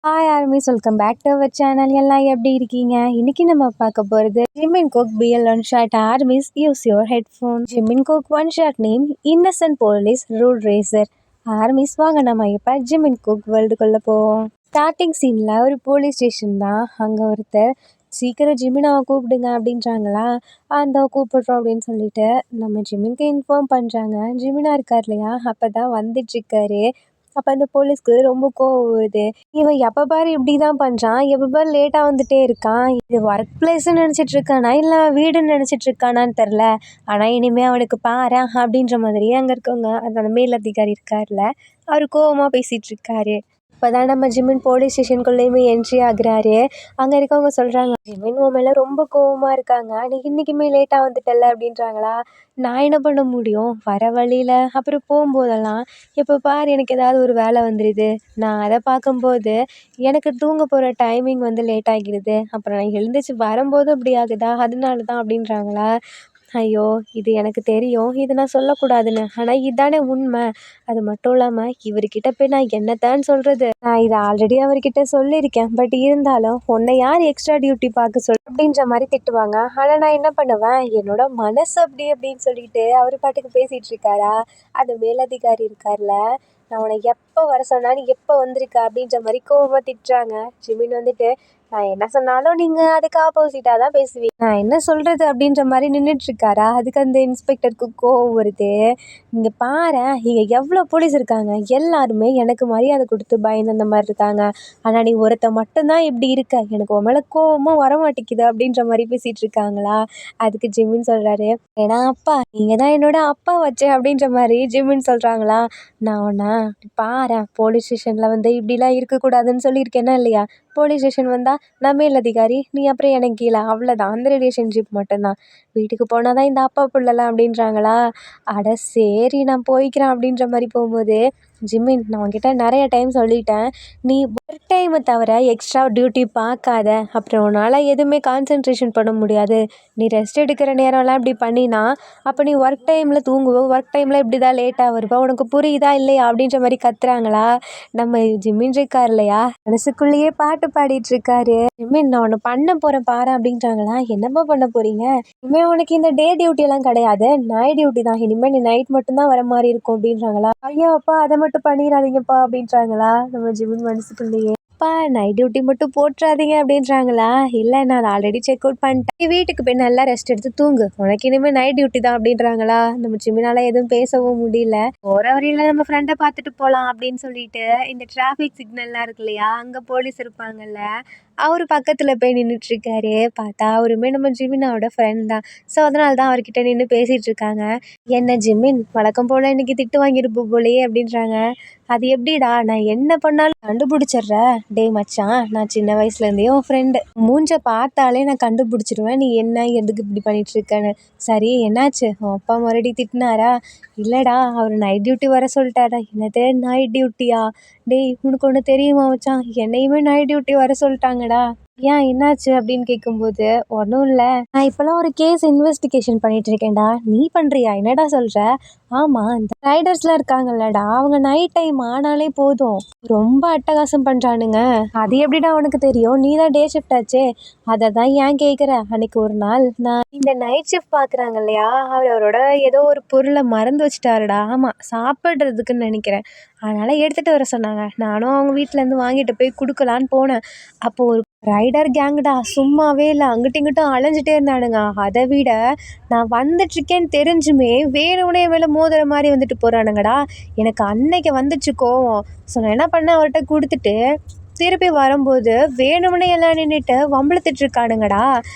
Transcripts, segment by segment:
Hi armies, welcome back to our channel. எல்லாம் எப்படி இருக்கீங்க? இன்னைக்கு நம்ம பார்க்க போகிறது Jimin Kook BL one shot. Armies, use your headphone. Jimin Kook one shot name innocent police rule racer. Armies, வாங்க நம்ம இப்போ ஜிமின் கோக் வேர்ல்டுக்குள்ளே போவோம். ஸ்டார்டிங் சீனில் ஒரு போலீஸ் ஸ்டேஷன் தான். அங்கே ஒருத்தர் சீக்கிரம் ஜிமினாவை கூப்பிடுங்க அப்படின்றாங்களா. அந்த கூப்பிட்றோம் அப்படின்னு சொல்லிட்டு நம்ம ஜிமின்க்கு இன்ஃபார்ம் பண்ணுறாங்க. ஜிமினா இருக்கார் இல்லையா, அப்போ தான் வந்துட்டுருக்காரு. அப்போ அந்த போலீஸ்க்கு ரொம்ப கோவம் வருது. இவன் எப்போ பாரு இப்படி தான் பண்ணுறான், எப்போ பாரு லேட்டாக வந்துட்டே இருக்கான். இது ஒர்க் பிளேஸ்ன்னு நினச்சிட்டு இருக்கானா இல்லை வீடுன்னு நினச்சிட்டு இருக்கானான்னு தெரில. ஆனால் இனிமேல் அவனுக்கு பாரேன் அப்படின்ற மாதிரியே அங்கே இருக்கவங்க அந்த மேல் அதிகாரி இருக்கார்ல, அவர் கோவமாக பேசிகிட்டு இருக்காரு. இப்போ தான் நம்ம ஜிமின் போலீஸ் ஸ்டேஷனுக்குள்ளேயுமே என்ட்ரி ஆகுறாரு. அங்கே இருக்கவங்க சொல்கிறாங்க, ஜிமின் உன் மேலே ரொம்ப கோவமாக இருக்காங்க, நீ இன்றைக்குமே லேட்டாக வந்துட்டல அப்படின்றாங்களா. நான் என்ன பண்ண முடியும், வர வழியில் அப்புறம் போகும்போதெல்லாம் எப்போ பாரு எனக்கு ஏதாவது ஒரு வேலை வந்துடுது. நான் அதை பார்க்கும்போது எனக்கு தூங்க போகிற டைமிங் வந்து லேட் ஆகிடுது. அப்புறம் நான் எழுந்திரிச்சு வரும்போது அப்படி ஆகுதா, அதனால தான் அப்படின்றாங்களா. ஐயோ, இது எனக்கு தெரியும், இது நான் சொல்லக்கூடாதுன்னு, ஆனால் இதானே உண்மை. அது மட்டும் இல்லாமல் இவர்கிட்ட போய் நான் என்னத்தான் சொல்கிறது, நான் இதை ஆல்ரெடி அவர்கிட்ட சொல்லியிருக்கேன். பட் இருந்தாலும் உன்னை யார் எக்ஸ்ட்ரா டியூட்டி பார்க்க சொல் அப்படின்ற மாதிரி திட்டுவாங்க. ஆனால் நான் என்ன பண்ணுவேன், என்னோட மனசு அப்படி அப்படின்னு சொல்லிட்டு அவர் பாட்டுக்கு பேசிகிட்டு இருக்காரா. அந்த மேலதிகாரி இருக்கார்ல, நான் உன்னை எப்போ வர சொன்னா நீ எப்போ வந்திருக்க அப்படின்ற மாதிரி கோவமாக திட்டுறாங்க. ஜிமின் வந்துட்டு, நான் என்ன சொன்னாலும் நீங்கள் அதுக்கு ஆப்போசிட்டாக தான் பேசுவீங்க, நான் என்ன சொல்கிறது அப்படின்ற மாதிரி நின்றுட்டுருக்காரா. அதுக்கு அந்த இன்ஸ்பெக்டருக்கு கோவம் வருது. இங்கே பாரேன், இங்கே எவ்வளோ போலீஸ் இருக்காங்க, எல்லாருமே எனக்கு மரியாதை கொடுத்து பயந்து அந்த மாதிரி இருக்காங்க. ஆனால் நீ ஒருத்த மட்டும்தான் இப்படி இருக்க, எனக்கு உன் மேலே கோவமும் வரமாட்டேங்குது அப்படின்ற மாதிரி பேசிகிட்டு இருக்காங்களா. அதுக்கு ஜிமின் சொல்கிறாரு, ஏன்னா அப்பா நீங்கள் தான் என்னோட அப்பா வச்சு அப்படின்ற மாதிரி ஜிமின் சொல்கிறாங்களா. நான் உன்னை பாரேன், போலீஸ் ஸ்டேஷனில் வந்து இப்படிலாம் இருக்கக்கூடாதுன்னு சொல்லியிருக்கேன்னா இல்லையா. போலீஸ் ஸ்டேஷன் வந்தால் நான் மேல் அதிகாரி, நீ அப்புறம் எனக்கு கீழே, அவ்வளோதான். அந்த ரிலேஷன்ஷிப் மட்டும்தான். வீட்டுக்கு போனால் தான் இந்த அப்பா பிள்ளைலாம் அப்படின்றாங்களா. அட சரி நான் போய்க்கிறேன் அப்படின்ற மாதிரி போகும்போது, ஜிமின் நான் உன்கிட்ட நிறைய டைம் சொல்லிட்டேன், நீ ஒர்க் டைமை தவிர எக்ஸ்ட்ரா டியூட்டி பார்க்காத, அப்புறம் உன்னால் எதுவுமே கான்சன்ட்ரேஷன் பண்ண முடியாது. நீ ரெஸ்ட் எடுக்கிற நேரம்லாம் இப்படி பண்ணினா அப்போ நீ ஒர்க் டைமில் தூங்குவோம், ஒர்க் டைமில் இப்படி தான் லேட்டாக வருவா, உனக்கு புரியுதா இல்லையா அப்படின்ற மாதிரி கத்துறாங்களா. நம்ம ஜிமின் இருக்கார் இல்லையா, மனசுக்குள்ளேயே பாட்டு பாடிட்டு இருக்காரு. ஜிமின் நான் ஒன்று பண்ண போகிறேன் பாரு அப்படின்றாங்களா. என்னப்பா பண்ண போகிறீங்க, இனிமேல் உனக்கு இந்த டே டியூட்டியெல்லாம் கிடையாது, நைட் டியூட்டி தான். இனிமேல் நீ நைட் மட்டும்தான் வர மாதிரி இருக்கும் அப்படின்றாங்களா. ஐயோ அப்பா அதை மட்டும் பண்ணிடாதீங்கப்பா அப்படின்றாங்களா. நம்ம ஜிமின் மனசுக்குள்ளேயே, அப்பா நைட் டியூட்டி மட்டும் போட்டுறாதீங்க அப்படின்றாங்களா. இல்லை நான் அதை ஆல்ரெடி செக் அவுட் பண்ணிட்டேன், நீ வீட்டுக்கு போய் நல்லா ரெஸ்ட் எடுத்து தூங்கு, உனக்கு இனிமேல் நைட் டியூட்டி தான் அப்படின்றாங்களா. நம்ம ஜிமினால எதுவும் பேசவும் முடியல. போகிற வரையில் நம்ம ஃப்ரெண்டை பார்த்துட்டு போகலாம் அப்படின்னு சொல்லிட்டு இந்த டிராஃபிக் சிக்னல்லாம் இருக்கு இல்லையா, அங்கே போலீஸ் இருப்பாங்கல்ல, அவர் பக்கத்தில் போய் நின்றுட்டுருக்காரு. பார்த்தா அவருமே நம்ம ஜிமினாவோட ஃப்ரெண்ட் தான். ஸோ அதனால தான் அவர்கிட்ட நின்று பேசிகிட்டு இருக்காங்க. என்ன ஜிமின் வழக்கம் போல் இன்றைக்கி திட்டு வாங்கியிருப்ப போலையே அப்படின்றாங்க. அது எப்படிடா, நான் என்ன பண்ணாலும் கண்டுபிடிச்சிட்ற. டேய் மச்சான், நான் சின்ன வயசுலேருந்தே உன் ஃப்ரெண்டு, மூஞ்ச பார்த்தாலே நான் கண்டுபிடிச்சிடுவேன் நீ என்ன எதுக்கு இப்படி பண்ணிகிட்ருக்கேன்னு. சரி என்னாச்சு, உன் அப்பா மறுபடியும் திட்டினாரா. இல்லைடா, அவர் நைட் டியூட்டி வர சொல்லிட்டாரா. என்னது நைட் டியூட்டியா, டேய் உனக்கு ஒன்று தெரியுமா மச்சான், என்னையுமே நைட் டியூட்டி வர சொல்லிட்டாங்கடா. ஏன் என்னாச்சு அப்படின்னு கேட்கும்போது, ஒன்றும் இல்லை, நான் இப்போலாம் ஒரு கேஸ் இன்வெஸ்டிகேஷன் பண்ணிட்டு இருக்கேன்டா. நீ பண்ணுறியா, என்னடா சொல்கிற. ஆமாம், இந்த ரைடர்ஸ்லாம் இருக்காங்கல்லடா, அவங்க நைட் டைம் ஆனாலே போதும் ரொம்ப அட்டகாசம் பண்ணுறானுங்க. அது எப்படிடா உனக்கு தெரியும், நீ தான் டே ஷிஃப்ட் ஆச்சே. அதை தான் ஏன் கேட்குற. அன்னைக்கு ஒரு நாள் நான் இந்த நைட் ஷிஃப்ட் பார்க்குறாங்க இல்லையா, அவரோட ஏதோ ஒரு பொருளை மறந்து வச்சுட்டாருடா. ஆமாம், சாப்பிட்றதுக்குன்னு நினைக்கிறேன். அதனால் எடுத்துகிட்டு வர சொன்னாங்க. நானும் அவங்க வீட்டிலேருந்து வாங்கிட்டு போய் கொடுக்கலான்னு போனேன். அப்போது ஒரு ரைடர் கேங்குடா, சும்மாவே இல்லை, அங்கிட்டும் இங்கிட்டும் அலைஞ்சிட்டே இருந்தானுங்க. அதை விட நான் வந்துட்டுருக்கேன்னு தெரிஞ்சுமே வேணும்னே மேலே மோதுற மாதிரி வந்துட்டு போகிறானுங்கடா. எனக்கு அன்னைக்கு வந்துச்சு கோவம். ஸோ நான் என்ன பண்ணேன், அவர்கிட்ட கொடுத்துட்டு திருப்பி வரும்போது வேணும்னே எல்லாம் நின்றுட்டு வம்பிழுத்துட்ருக்கானுங்கடா.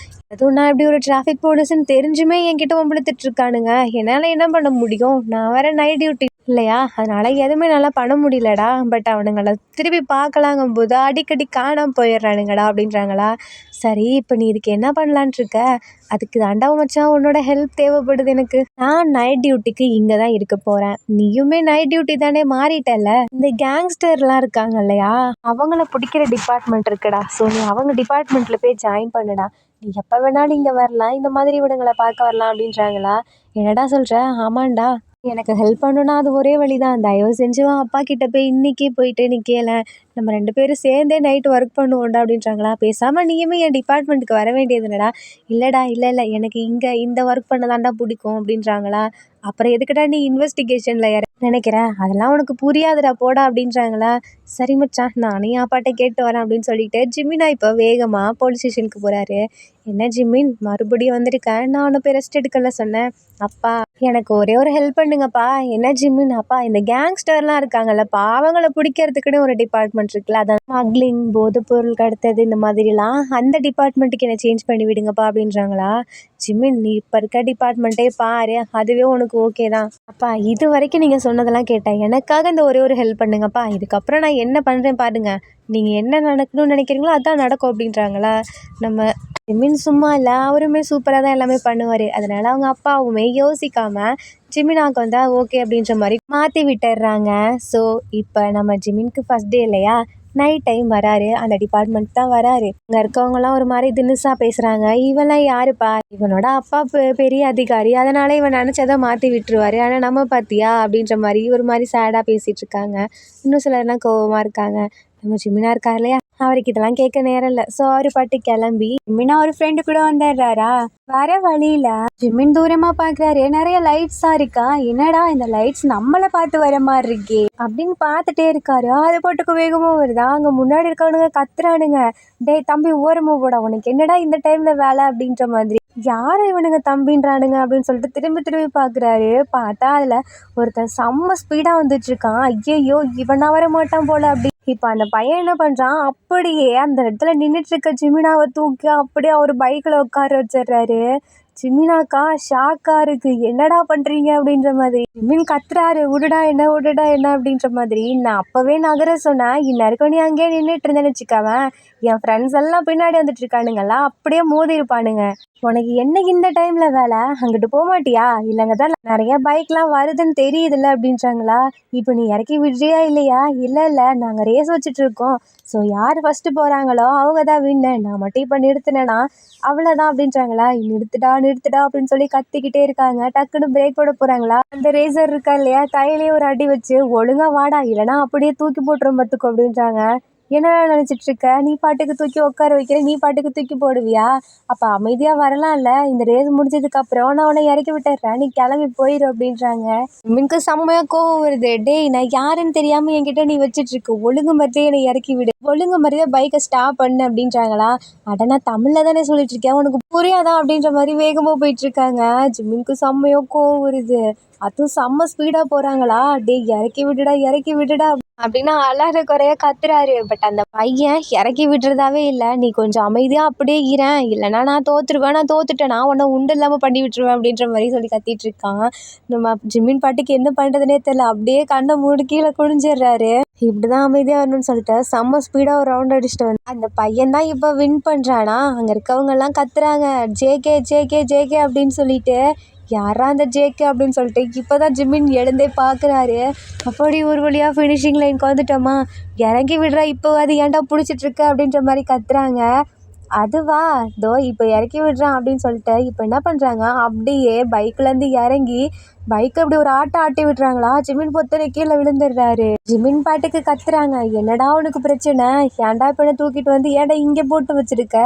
அதுவும் நான் இப்படி ஒரு டிராஃபிக் போலீஸ்ன்னு தெரிஞ்சுமே என்கிட்ட வம்பிழுத்துட்ருக்கானுங்க. என்னால் என்ன பண்ண முடியும், நான் வேறு நைட் டியூட்டி இல்லையா, அதனால் எதுவுமே நல்லா பண்ண முடியலடா. பட் அவனுங்களை திருப்பி பார்க்கலாங்கும்போது அடிக்கடி காணாமல் போயிடுறானுங்கடா அப்படின்றாங்களா. சரி இப்போ நீ இதுக்கு என்ன பண்ணலான்ட்டு இருக்க. அதுக்கு தாண்டா மச்சான் உன்னோட ஹெல்ப் தேவைப்படுது எனக்கு. நான் நைட் டியூட்டிக்கு இங்கே தான் இருக்க போகிறேன், நீயுமே நைட் டியூட்டி தானே மாறிட்டல. இந்த கேங்ஸ்டர்லாம் இருக்காங்க இல்லையா, அவங்கள பிடிக்கிற டிபார்ட்மெண்ட் இருக்குடா. ஸோ நீ அவங்க டிபார்ட்மெண்ட்டில் போய் ஜாயின் பண்ணுடா. நீ எப்போ வேணாலும் இங்கே வரலாம், இந்த மாதிரி இவனுங்களை பார்க்க வரலாம் அப்படின்றாங்களா. என்னடா சொல்கிற. ஆமாண்டா, எனக்கு ஹெல்ப் பண்ணணும்னா அது ஒரே வழிதான். தயவு செஞ்சு உன் அப்பா கிட்ட போய் இன்னைக்கே போயிட்டு நீ கேளேன். நம்ம 2 பேரும் சேர்ந்தே நைட் ஒர்க் பண்ணுவோம்டா அப்படின்றாங்களா. பேசாம நீயுமே என் டிபார்ட்மெண்ட்டுக்கு வர வேண்டியது இல்லடா. இல்லடா இல்ல எனக்கு இங்க இந்த ஒர்க் பண்ண தான்டா பிடிக்கும் அப்படின்றாங்களா. அப்புறம் எதுக்குடா நீ இன்வெஸ்டிகேஷன்ல நினைக்கிற? அதெல்லாம் உனக்கு புரியாதுடா போடா அப்படின்றாங்களா. சரி மச்சான் நானே என் அப்பாட்ட கேட்டு வரேன் அப்படின்னு சொல்லிட்டு ஜிமினா இப்போ வேகமா போலீஸ் ஸ்டேஷனுக்கு போறாரு. என்ன ஜிமின் மறுபடியும் வந்திருக்கேன். நான் உன்னை போய் ரெஸ்ட் எடுக்கல சொன்னேன். அப்பா எனக்கு ஒரே ஒரு ஹெல்ப் பண்ணுங்கப்பா. என்ன ஜிம்மின் அப்பா இந்த கேங்ஸ்டர்லாம் இருக்காங்கல்லப்பா அவங்கள பிடிக்கிறதுக்குன்னு ஒரு டிபார்ட்மெண்ட் இருக்குல்ல, அதான் ஸ்மக்லிங் போதைப்பொருள் கடத்தது இந்த மாதிரிலாம் அந்த டிபார்ட்மெண்ட்டுக்கு என்ன சேஞ்ச் பண்ணி விடுங்கப்பா அப்படின்றாங்களா. ஜிம்மின் நீ இப்போ இருக்க டிபார்ட்மெண்ட்டே பாரு, அதுவே உனக்கு ஓகே தான். அப்பா இது வரைக்கும் நீங்கள் சொன்னதெல்லாம் கேட்டேன், எனக்காக இந்த ஒரே ஒரு ஹெல்ப் பண்ணுங்கப்பா. இதுக்கப்புறம் நான் என்ன பண்ணுறேன் பாருங்க, நீங்கள் என்ன நடக்கணும்னு நினைக்கிறீங்களோ அதான் நடக்கும் அப்படின்றாங்களா. நம்ம ஜிமின் சும்மா இல்லை, அவருமே சூப்பராக தான் எல்லாமே பண்ணுவார். அதனால அவங்க அப்பாவுமே யோசிக்காம ஜிமினாவுக்கு வந்தால் ஓகே அப்படின்ற மாதிரி மாற்றி விட்டுடுறாங்க. ஸோ இப்போ நம்ம ஜிமினுக்கு ஃபஸ்ட் டே இல்லையா, நைட் டைம் வராரு. அந்த டிபார்ட்மெண்ட் தான் வராரு. அங்கே இருக்கவங்கலாம் ஒரு மாதிரி தினுசா பேசுகிறாங்க. இவெல்லாம் யாருப்பா, இவனோட அப்பா பெரிய அதிகாரி, அதனால இவன் நினச்சதை மாற்றி விட்டுருவாரு. ஆனால் நம்ம பார்த்தியா அப்படின்ற மாதிரி ஒரு மாதிரி சேடாக பேசிகிட்டு இருக்காங்க. இன்னும் சிலர்லாம் கோவமாக இருக்காங்க. நம்ம ஜிமினா இருக்கார் இல்லையா, அவருக்கு இதெல்லாம் கேட்க நேரம் இல்லை. ஸோ அவர் பாட்டு கிளம்பி ஜிமினா ஒரு ஃப்ரெண்டு கூட வந்துடுறாரா. வர வழியில ஜிமின் தூரமா பாக்குறாரு, நிறைய லைட்ஸா இருக்கா. என்னடா இந்த லைட்ஸ் நம்மளை பார்த்து வர மாதிரி இருக்கே அப்படின்னு பார்த்துட்டே இருக்காரு. அது பாட்டுக்கு வேகமா வருதா. அங்க முன்னாடி இருக்கவனுங்க கத்துறானுங்க, டேய் தம்பி ஓரமா போடா, உனக்கு என்னடா இந்த டைம்ல வேலை அப்படின்ற மாதிரி. யாரை இவனுங்க தம்பின்றானுங்க அப்படின்னு சொல்லிட்டு திரும்பி திரும்பி பார்க்குறாரு. பார்த்தா அதில் ஒருத்தன் செம்ம ஸ்பீடாக வந்துட்டு இருக்கான். ஐயையோ இவனா வர மாட்டான் போல அப்படி. இப்போ அந்த பையன் என்ன பண்ணுறான், அப்படியே அந்த இடத்துல நின்றுட்டு இருக்க ஜிமினாவை தூக்கி அப்படியே அவர் பைக்கில் உட்கார வச்சிடுறாரு. ஜிமினாக்கா ஷாக்கா இருக்கு, என்னடா பண்ணுறீங்க அப்படின்ற மாதிரி. ஜிமின் கத்துறாரு, விடுடா என்ன அப்படின்ற மாதிரி. நான் அப்போவே நகர சொன்னேன், இந்நேரம் நீ அங்கேயே நின்றுட்டு இருந்தேன்னு வச்சுக்கவன், என் ஃப்ரெண்ட்ஸ் எல்லாம் பின்னாடி வந்துட்டு இருக்கானுங்களா, அப்படியே மோதி இருப்பானுங்க. உனக்கு என்ன இந்த டைம்ல வேலை, அங்கிட்டு போக மாட்டியா? இல்லைங்க தான் நிறைய பைக்லாம் வருதுன்னு தெரியுதுல்ல அப்படின்றாங்களா. இப்போ நீ இறக்கி விடுறியா இல்லையா? இல்லை நாங்கள் ரேஸ் வச்சுட்டு இருக்கோம். ஸோ யார் ஃபஸ்ட்டு போகிறாங்களோ அவங்க தான் வின்னு. நான் மட்டும் இப்போ நிறுத்தினேன்னா அவ்வளோதான் அப்படின்றாங்களா. நிறுத்துடா அப்படின்னு சொல்லி கத்திக்கிட்டே இருக்காங்க. டக்குன்னு பிரேக் போட போகிறாங்களா. அந்த ரேசர் இருக்கா இல்லையா, கையிலேயே ஒரு அடி வச்சு ஒழுங்கா வாடா, இல்லைனா அப்படியே தூக்கி போட்டுரும் பார்த்துக்கோ அப்படின்றாங்க. என்னடா நினச்சிட்டு இருக்க, நீ பாட்டுக்கு தூக்கி உட்கார வைக்கிற, நீ பாட்டுக்கு தூக்கி போடுவியா? அப்போ அமைதியாக வரலாம்ல, இந்த ரேஸ் முடிஞ்சதுக்கப்புறம் நான் உன்னை இறக்கி விட்டுறேன், நீ கிளம்பி போயிரு அப்படின்றாங்க. மின்க்கு செம்மையாக கோவம் வருது. டேய் நான் யாருன்னு தெரியாமல் என்கிட்ட நீ வச்சிட்டு இருக்கு, ஒழுங்கு மரியாதையை என்னை இறக்கி விடு, ஒழுங்கு மரியாதை பைக்கை ஸ்டாப் பண்ணு அப்படின்றாங்களா. அட நான் தமிழில் தானே சொல்லிட்டு இருக்கேன், உனக்கு புரியாதா அப்படின்ற மாதிரி வேகமாக போயிட்டு இருக்காங்க. ஜிம்மினுக்கு செம்மையாக கோவம் வருது. அதுவும் செம்ம ஸ்பீடாக போகிறாங்களா. டேய் இறக்கி விடுடா அப்படின்னா அழற குறைய கத்துறாரு. பட் அந்த பையன் இறக்கி விடுறதாவே இல்லை. நீ கொஞ்சம் அமைதியாக அப்படியே இரேன், இல்லைனா நான் தோத்துட்டேனா உன்னை உண்டு இல்லாமல் பண்ணி விட்டுருவேன் அப்படின்ற மாதிரி சொல்லி கத்திட்டு இருக்கான். நம்ம ஜிம்மின் பாட்டுக்கு என்ன பண்ணுறதுனே தெரியல, அப்படியே கண்ணை மூடி கீழே குனிஞ்சிடுறாரு. இப்படிதான் அமைதியாக வரணும்னு சொல்லிட்டு செம்ம ஸ்பீடாக ஒரு ரவுண்ட் அடிச்சுட்டு வந்து அந்த பையன் தான் இப்போ வின் பண்ணுறானா. அங்கே இருக்கவங்கெல்லாம் கத்துறாங்க, ஜேகே அப்படின்னு சொல்லிட்டு. யாரா அந்த ஜேகே அப்படின்னு சொல்லிட்டு இப்போ தான் ஜிம்மின் எழுந்தே பார்க்குறாரு. அப்படி ஒரு வழியாக ஃபினிஷிங் லைனுக்கு வந்துட்டோமா, இறங்கி விடுறா இப்போ, அது ஏன்டா பிடிச்சிட்ருக்க அப்படின்ற மாதிரி கத்துறாங்க. அதுவா இதோ இப்போ இறக்கி விடுறான் அப்படின்னு சொல்லிட்டு இப்போ என்ன பண்ணுறாங்க, அப்படியே பைக்லேருந்து இறங்கி பைக்கை அப்படி ஒரு ஆட்டி விட்டுறாங்களா. ஜிம்மின் பொத்தனை கீழே விழுந்துடுறாரு. ஜிம்மின் பாட்டுக்கு கத்துறாங்க, என்னடா உனக்கு பிரச்சனை, ஏன்டா இப்போ தூக்கிட்டு வந்து ஏன்டா இங்கே போட்டு வச்சிருக்க,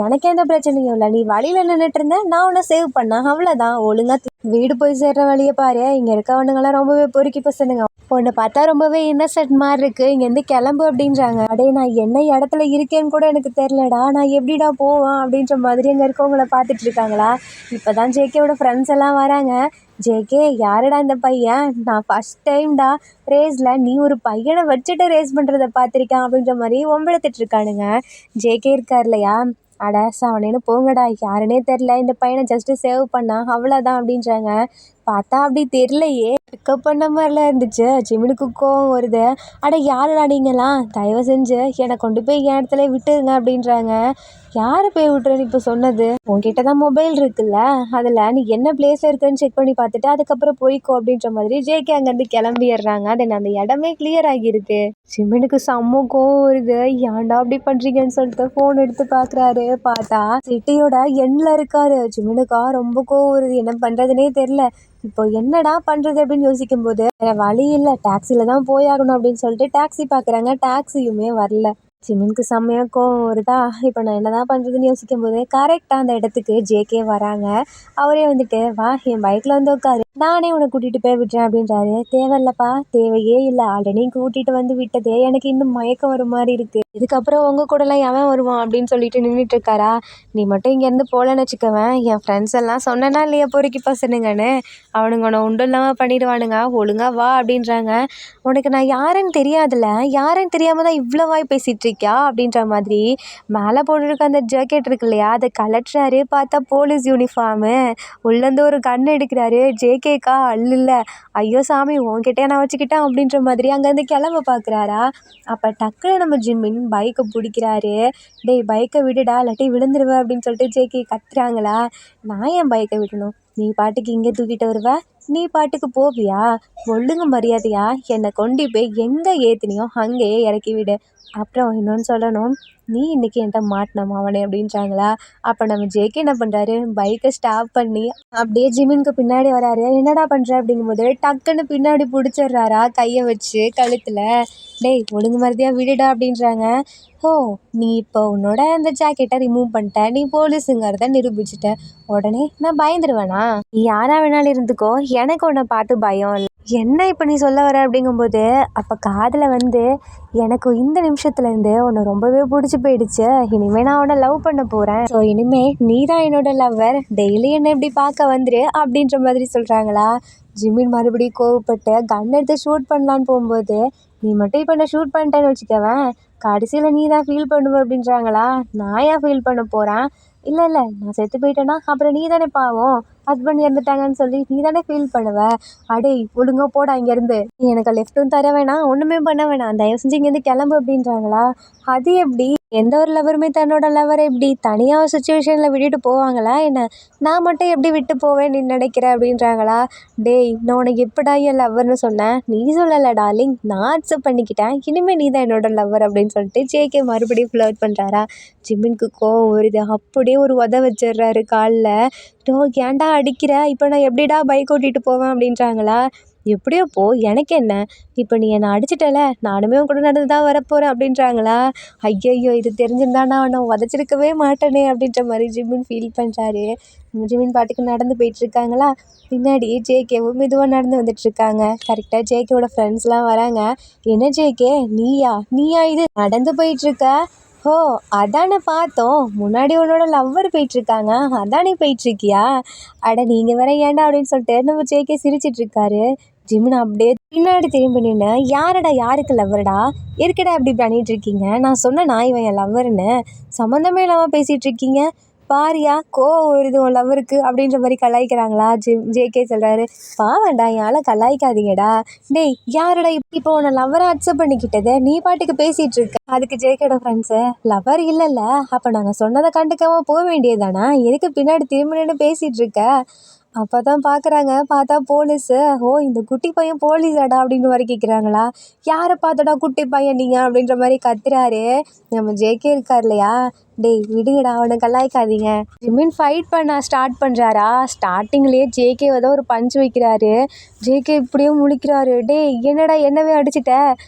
எனக்கு எந்த பிரச்சனையும் இல்லை, நீ வழியில் நின்றுட்டு இருந்தேன், நான் உன்னை சேவ் பண்ணேன், அவ்வளோதான். ஒழுங்கா வீடு போய் சேர்ற வழியை பாரு. இங்கே இருக்கவனுங்கெல்லாம் ரொம்பவே பொறுக்கி பசனுங்க, உன்னை பார்த்தா ரொம்பவே இன்னசென்ட் மாதிரி இருக்கு, இங்கேருந்து கிளம்பு அப்படின்றாங்க. அடே நான் என்ன இடத்துல இருக்கேன்னு கூட எனக்கு தெரிலடா, நான் எப்படிடா போவேன் அப்படின்ற மாதிரி அங்கே இருக்கவங்கள பார்த்துட்டு இருக்காங்களா. இப்போ தான் ஜேகேவோட ஃப்ரெண்ட்ஸ் எல்லாம் வராங்க. ஜேகே யாருடா இந்த பையன், நான் ஃபஸ்ட் டைம்டா ரேஸில் நீ ஒரு பையனை வச்சுட்டு ரேஸ் பண்ணுறதை பார்த்துருக்கேன் அப்படின்ற மாதிரி ஒம்பளத்துட்டு இருக்கானுங்க. ஜேகே இருக்கார் இல்லையா, அட சவனேன்னு போங்கடா, யாருன்னே தெரில, இந்த பையனை ஜஸ்ட்டு சேவ் பண்ணா அவ்வளோதான் அப்படின்றாங்க. பார்த்தா அப்படி தெரிலையே, பிக்கப் பண்ண மாதிரிலாம் இருந்துச்சு. ஜிம்மினுக்கு கோவம் வருது. அட யாருடா நீங்களாம், தயவு செஞ்சு என்னை கொண்டு போய் என் இடத்துல விட்டுருங்க அப்படின்றாங்க. யாரை போய் விட்டுறேன்னு இப்போ சொன்னது, உன்கிட்ட தான் மொபைல் இருக்குல்ல, அதில் நீ என்ன பிளேஸில் இருக்குன்னு செக் பண்ணி பார்த்துட்டு அதுக்கப்புறம் போய்க்கோ அப்படின்ற மாதிரி ஜேகே அங்கேருந்து கிளம்பிடுறாங்க. தென் அந்த இடமே கிளியர் ஆகியிருக்கு. ஜிம்மினுக்கு செம்ம கோவம் வருது. ஏன்டா அப்படி பண்ணுறீங்கன்னு சொல்லிட்டு ஃபோன் எடுத்து பார்க்குறாரு. பார்த்தா சிட்டியோட எண்ணில் இருக்காரு. ஜிம்மினுக்கா ரொம்ப கோவம் வருது, என்ன பண்ணுறதுனே தெரில. இப்போ என்னடா பண்ணுறது அப்படின்னு அப்படின்னு யோசிக்கும்போது வேற வழி இல்லை, டாக்ஸில தான் போயாகணும் அப்படின்னு சொல்லிட்டு டாக்ஸி பார்க்குறாங்க. டாக்ஸியுமே வரல. ஜிமினுக்கு செம்மையா கோவம் வருதா, இப்போ நான் என்னதான் பண்ணுறதுன்னு யோசிக்கும்போது கரெக்டாக அந்த இடத்துக்கு ஜேகே வராங்க. அவரே வந்துட்டு, வா என் பைக்கில் வந்து உட்காரு, நானே உன்னை கூட்டிகிட்டு போய் விட்றேன் அப்படின்றாரு. தேவையில்லப்பா, தேவையே இல்லை, ஆல்ரெடி கூட்டிகிட்டு வந்து விட்டதே எனக்கு இன்னும் மயக்கம் வர மாதிரி இருக்குது, இதுக்கப்புறம் உங்கள் கூடலாம் எவன் வருவான் அப்படின்னு சொல்லிட்டு நின்றுட்டு இருக்காரா. நீ மட்டும் இங்கேருந்து போகலன்னு வச்சுக்கவேன், என் ஃப்ரெண்ட்ஸ் எல்லாம் சொன்னேன்னா இல்லையா பொறுக்கி பசனுங்கன்னு, அவனுங்க உன்னை உண்டு இல்லாமல் பண்ணிடுவானுங்க, ஒழுங்கா வா அப்படின்றாங்க. உனக்கு நான் யாருன்னு தெரியாதுல்ல, யாருன்னு தெரியாமல் தான் இவ்வளோ வாய் பேசிகிட்டு இருக்கியா அப்படின்ற மாதிரி மேலே போட்டுருக்க அந்த ஜாக்கெட் இருக்கு இல்லையா, அதை கலட்டுறாரு. பார்த்தா போலீஸ் யூனிஃபார்மு. உள்ளேருந்து ஒரு கன் எடுக்கிறாரு. ஜேகேக்கா அல்ல, ஐயோ சாமி உன்கிட்டே நான் வச்சுக்கிட்டேன் அப்படின்ற மாதிரி அங்கேருந்து கிளம்ப பார்க்குறாரா. அப்போ டக்குன்னு நம்ம ஜிம்மின் பைக்கை பிடிக்கிறாரு. டேய் பைக்கை விடுடா, இல்லாட்டி விழுந்துருவேன் அப்படின்னு சொல்லிட்டு ஜேகே கத்துறாங்களா. நான் என் பைக்கை விடணும், நீ பாட்டுக்கு இங்கே தூக்கிட்டு வருவ, நீ பாட்டுக்கு போவியா, ஒழுங்கு மரியாதையா என்னை கொண்டு போய் எங்கே ஏற்றினியோ அங்கேயே இறக்கி விடு. அப்புறம் இன்னொன்று சொல்லணும், நீ இன்னைக்கு என்கிட்ட மாட்டினமா அவனே அப்படின்றாங்களா. அப்போ நம்ம ஜேகே என்ன பண்ணுறாரு, பைக்கை ஸ்டாப் பண்ணி அப்படியே ஜிமினுக்கு பின்னாடி வராரு. என்னடா பண்ணுற அப்படிங்கும்போது டக்குன்னு பின்னாடி பிடிச்சிடுறாரா கையை வச்சு கழுத்தில். டேய் ஒழுங்கு மரியாதையாக விடுடா அப்படின்றாங்க. ஓ, நீ இப்போ உன்னோட அந்த ஜாக்கெட்டை ரிமூவ் பண்ணிட்ட, நீ போலீஸுங்கிறத நிரூபிச்சிட்ட, உடனே நான் பயந்துருவேனா? நீ யாரா வேணாலும் இருந்துக்கோ, எனக்கு உன்னை பார்த்து பயம் இல்லை. என்ன இப்போ நீ சொல்ல வர அப்படிங்கும்போது அப்போ காதில் வந்து, எனக்கு இந்த நிமிஷத்துலேருந்து உன்னை ரொம்பவே பிடிச்சி போயிடுச்சு, இனிமேல் நான் உன்னை லவ் பண்ண போகிறேன், ஸோ இனிமேல் நீ தான் என்னோட லவ்வர், டெய்லி என்னை எப்படி பார்க்க வந்துரு அப்படின்ற மாதிரி சொல்கிறாங்களா. ஜிமின் மறுபடியும் கோவப்பட்டு கன் எடுத்து ஷூட் பண்ணலான்னு போகும்போது, நீ மட்டும் இப்போ என்ன ஷூட் பண்ணிட்டேன்னு வச்சுக்கவேன், கடைசியில் நீ தான் ஃபீல் பண்ணுவ அப்படின்றாங்களா. நான் ஏன் ஃபீல் பண்ண போகிறேன், இல்லை இல்லை, நான் செத்து போயிட்டேன்னா அப்புறம் நீ தானே பாவம், ஹஸ்பண்ட் இறந்துட்டாங்கன்னு சொல்லி நீ தானே ஃபீல் பண்ணுவ. அடே ஒழுங்கா போடா இங்கேருந்து, நீ எனக்கு லெஃப்ட்டும் தர வேணாம், ஒன்றுமே பண்ண வேணாம், தயவு செஞ்சு இங்கேருந்து கிளம்பு அப்படின்றாங்களா. அது எப்படி, எந்த ஒரு லவருமே தன்னோட லவரை எப்படி தனியாக ஒரு சுச்சுவேஷனில் விட்டுட்டு போவாங்களா என்ன, நான் மட்டும் எப்படி விட்டு போவேன் நீ நினைக்கிற அப்படின்றாங்களா. டேய் நான் உனக்கு எப்படா என் லவ்வர்னு சொன்னேன், நீ சொல்லலை டார்லிங், நான் அக்செப்ட் பண்ணிக்கிட்டேன், இனிமேல் நீ தான் என்னோட லவ்வர் அப்படின்னு சொல்லிட்டு ஜேகே மறுபடியும் ஃப்ளர்ட் பண்ணுறாரா. ஜிமினுக்கு கோவம் வருது, அப்படியே ஒரு உத வச்சிடுறாரு காலில். டோ ஏன்டா அடிக்கிற, இப்போ நான் எப்படிடா பைக் ஓட்டிகிட்டு போவேன் அப்படின்றாங்களா. எப்படியோ போ, எனக்கு என்ன, இப்போ நீ என்னை அடிச்சிட்டல, நானுமே உன் கூட நடந்து தான் வரப்போகிறேன் அப்படின்றாங்களா. ஐயையோ, இது தெரிஞ்சிருந்தா நான் அவனை உதச்சிருக்கவே மாட்டேனே அப்படின்ற மாதிரி ஜிமின் ஃபீல் பண்ணுறாரு. ஜிமின் பாட்டுக்கு நடந்து போயிட்டுருக்காங்களா. பின்னாடி ஜேகேவும் மெதுவாக நடந்து வந்துட்டுருக்காங்க. கரெக்டாக ஜேகேவோட ஃப்ரெண்ட்ஸ்லாம் வராங்க. என்ன ஜேகே, நீயா நீயா இது நடந்து போயிட்டுருக்க, ஓ அதானே பார்த்தோம், முன்னாடி உன்னோட லவ்வர் போயிட்டுருக்காங்க, அதானே போயிட்டுருக்கியா, அட நீங்கள் வேற ஏன்டா அப்படின்னு சொல்லிட்டு நம்ம ஜேகே சிரிச்சிட்ருக்காரு. ஜிமின் அப்படியே பின்னாடி திரும்பி நின்று, யாரடா யாருக்கு லவ்வர்டா, எதுக்குடா இப்படி பண்ணிட்டு இருக்கீங்க, நான் சொன்னேனா இவன் என் லவ்வர்னு, சம்மந்தமே இல்லாமல் பேசிகிட்டு இருக்கீங்க, பாரியா கோவம் வருது உன் லவ்வருக்கு அப்படின்ற மாதிரி கலாய்க்கிறாங்களா. ஜேகே சொல்கிறாரு, பாவண்டா யாரை கலாய்க்காதீங்கடா, டேய் யாரடா இப்போ உன்னை லவ்வரை அக்செப்ட் பண்ணிக்கிட்டது, நீ பாட்டுக்கு பேசிகிட்டு இருக்க. அதுக்கு ஜேகேட ஃப்ரெண்ட்ஸு, லவர் இல்லைல்ல, அப்போ நாங்கள் சொன்னதை கண்டுக்காமல் போக வேண்டியதானா, எதுக்கு பின்னாடி திரும்ப நின்று பேசிகிட்டு இருக்க. அப்போ தான் பார்க்குறாங்க, பார்த்தா போலீஸு. ஓ இந்த குட்டி பையன் போலீஸாடா அப்படின்னு வரை கேட்குறாங்களா. யாரை பார்த்தடா குட்டி பையன் நீங்கள் அப்படின்ற மாதிரி கத்துறாரு. நம்ம ஜேகே இருக்கார் இல்லையா, டேய் விடுங்கடா அவனை கலாய்க்காதீங்க. ஜிமின் ஃபைட் பண்ண ஸ்டார்ட் பண்ணுறாரா. ஸ்டார்டிங்லேயே ஜேகே தான் ஒரு பஞ்ச் வைக்கிறாரு. ஜேகே இப்படியே முழிக்கிறாரு. டேய் என்னடா என்னவே அடிச்சிட்ட,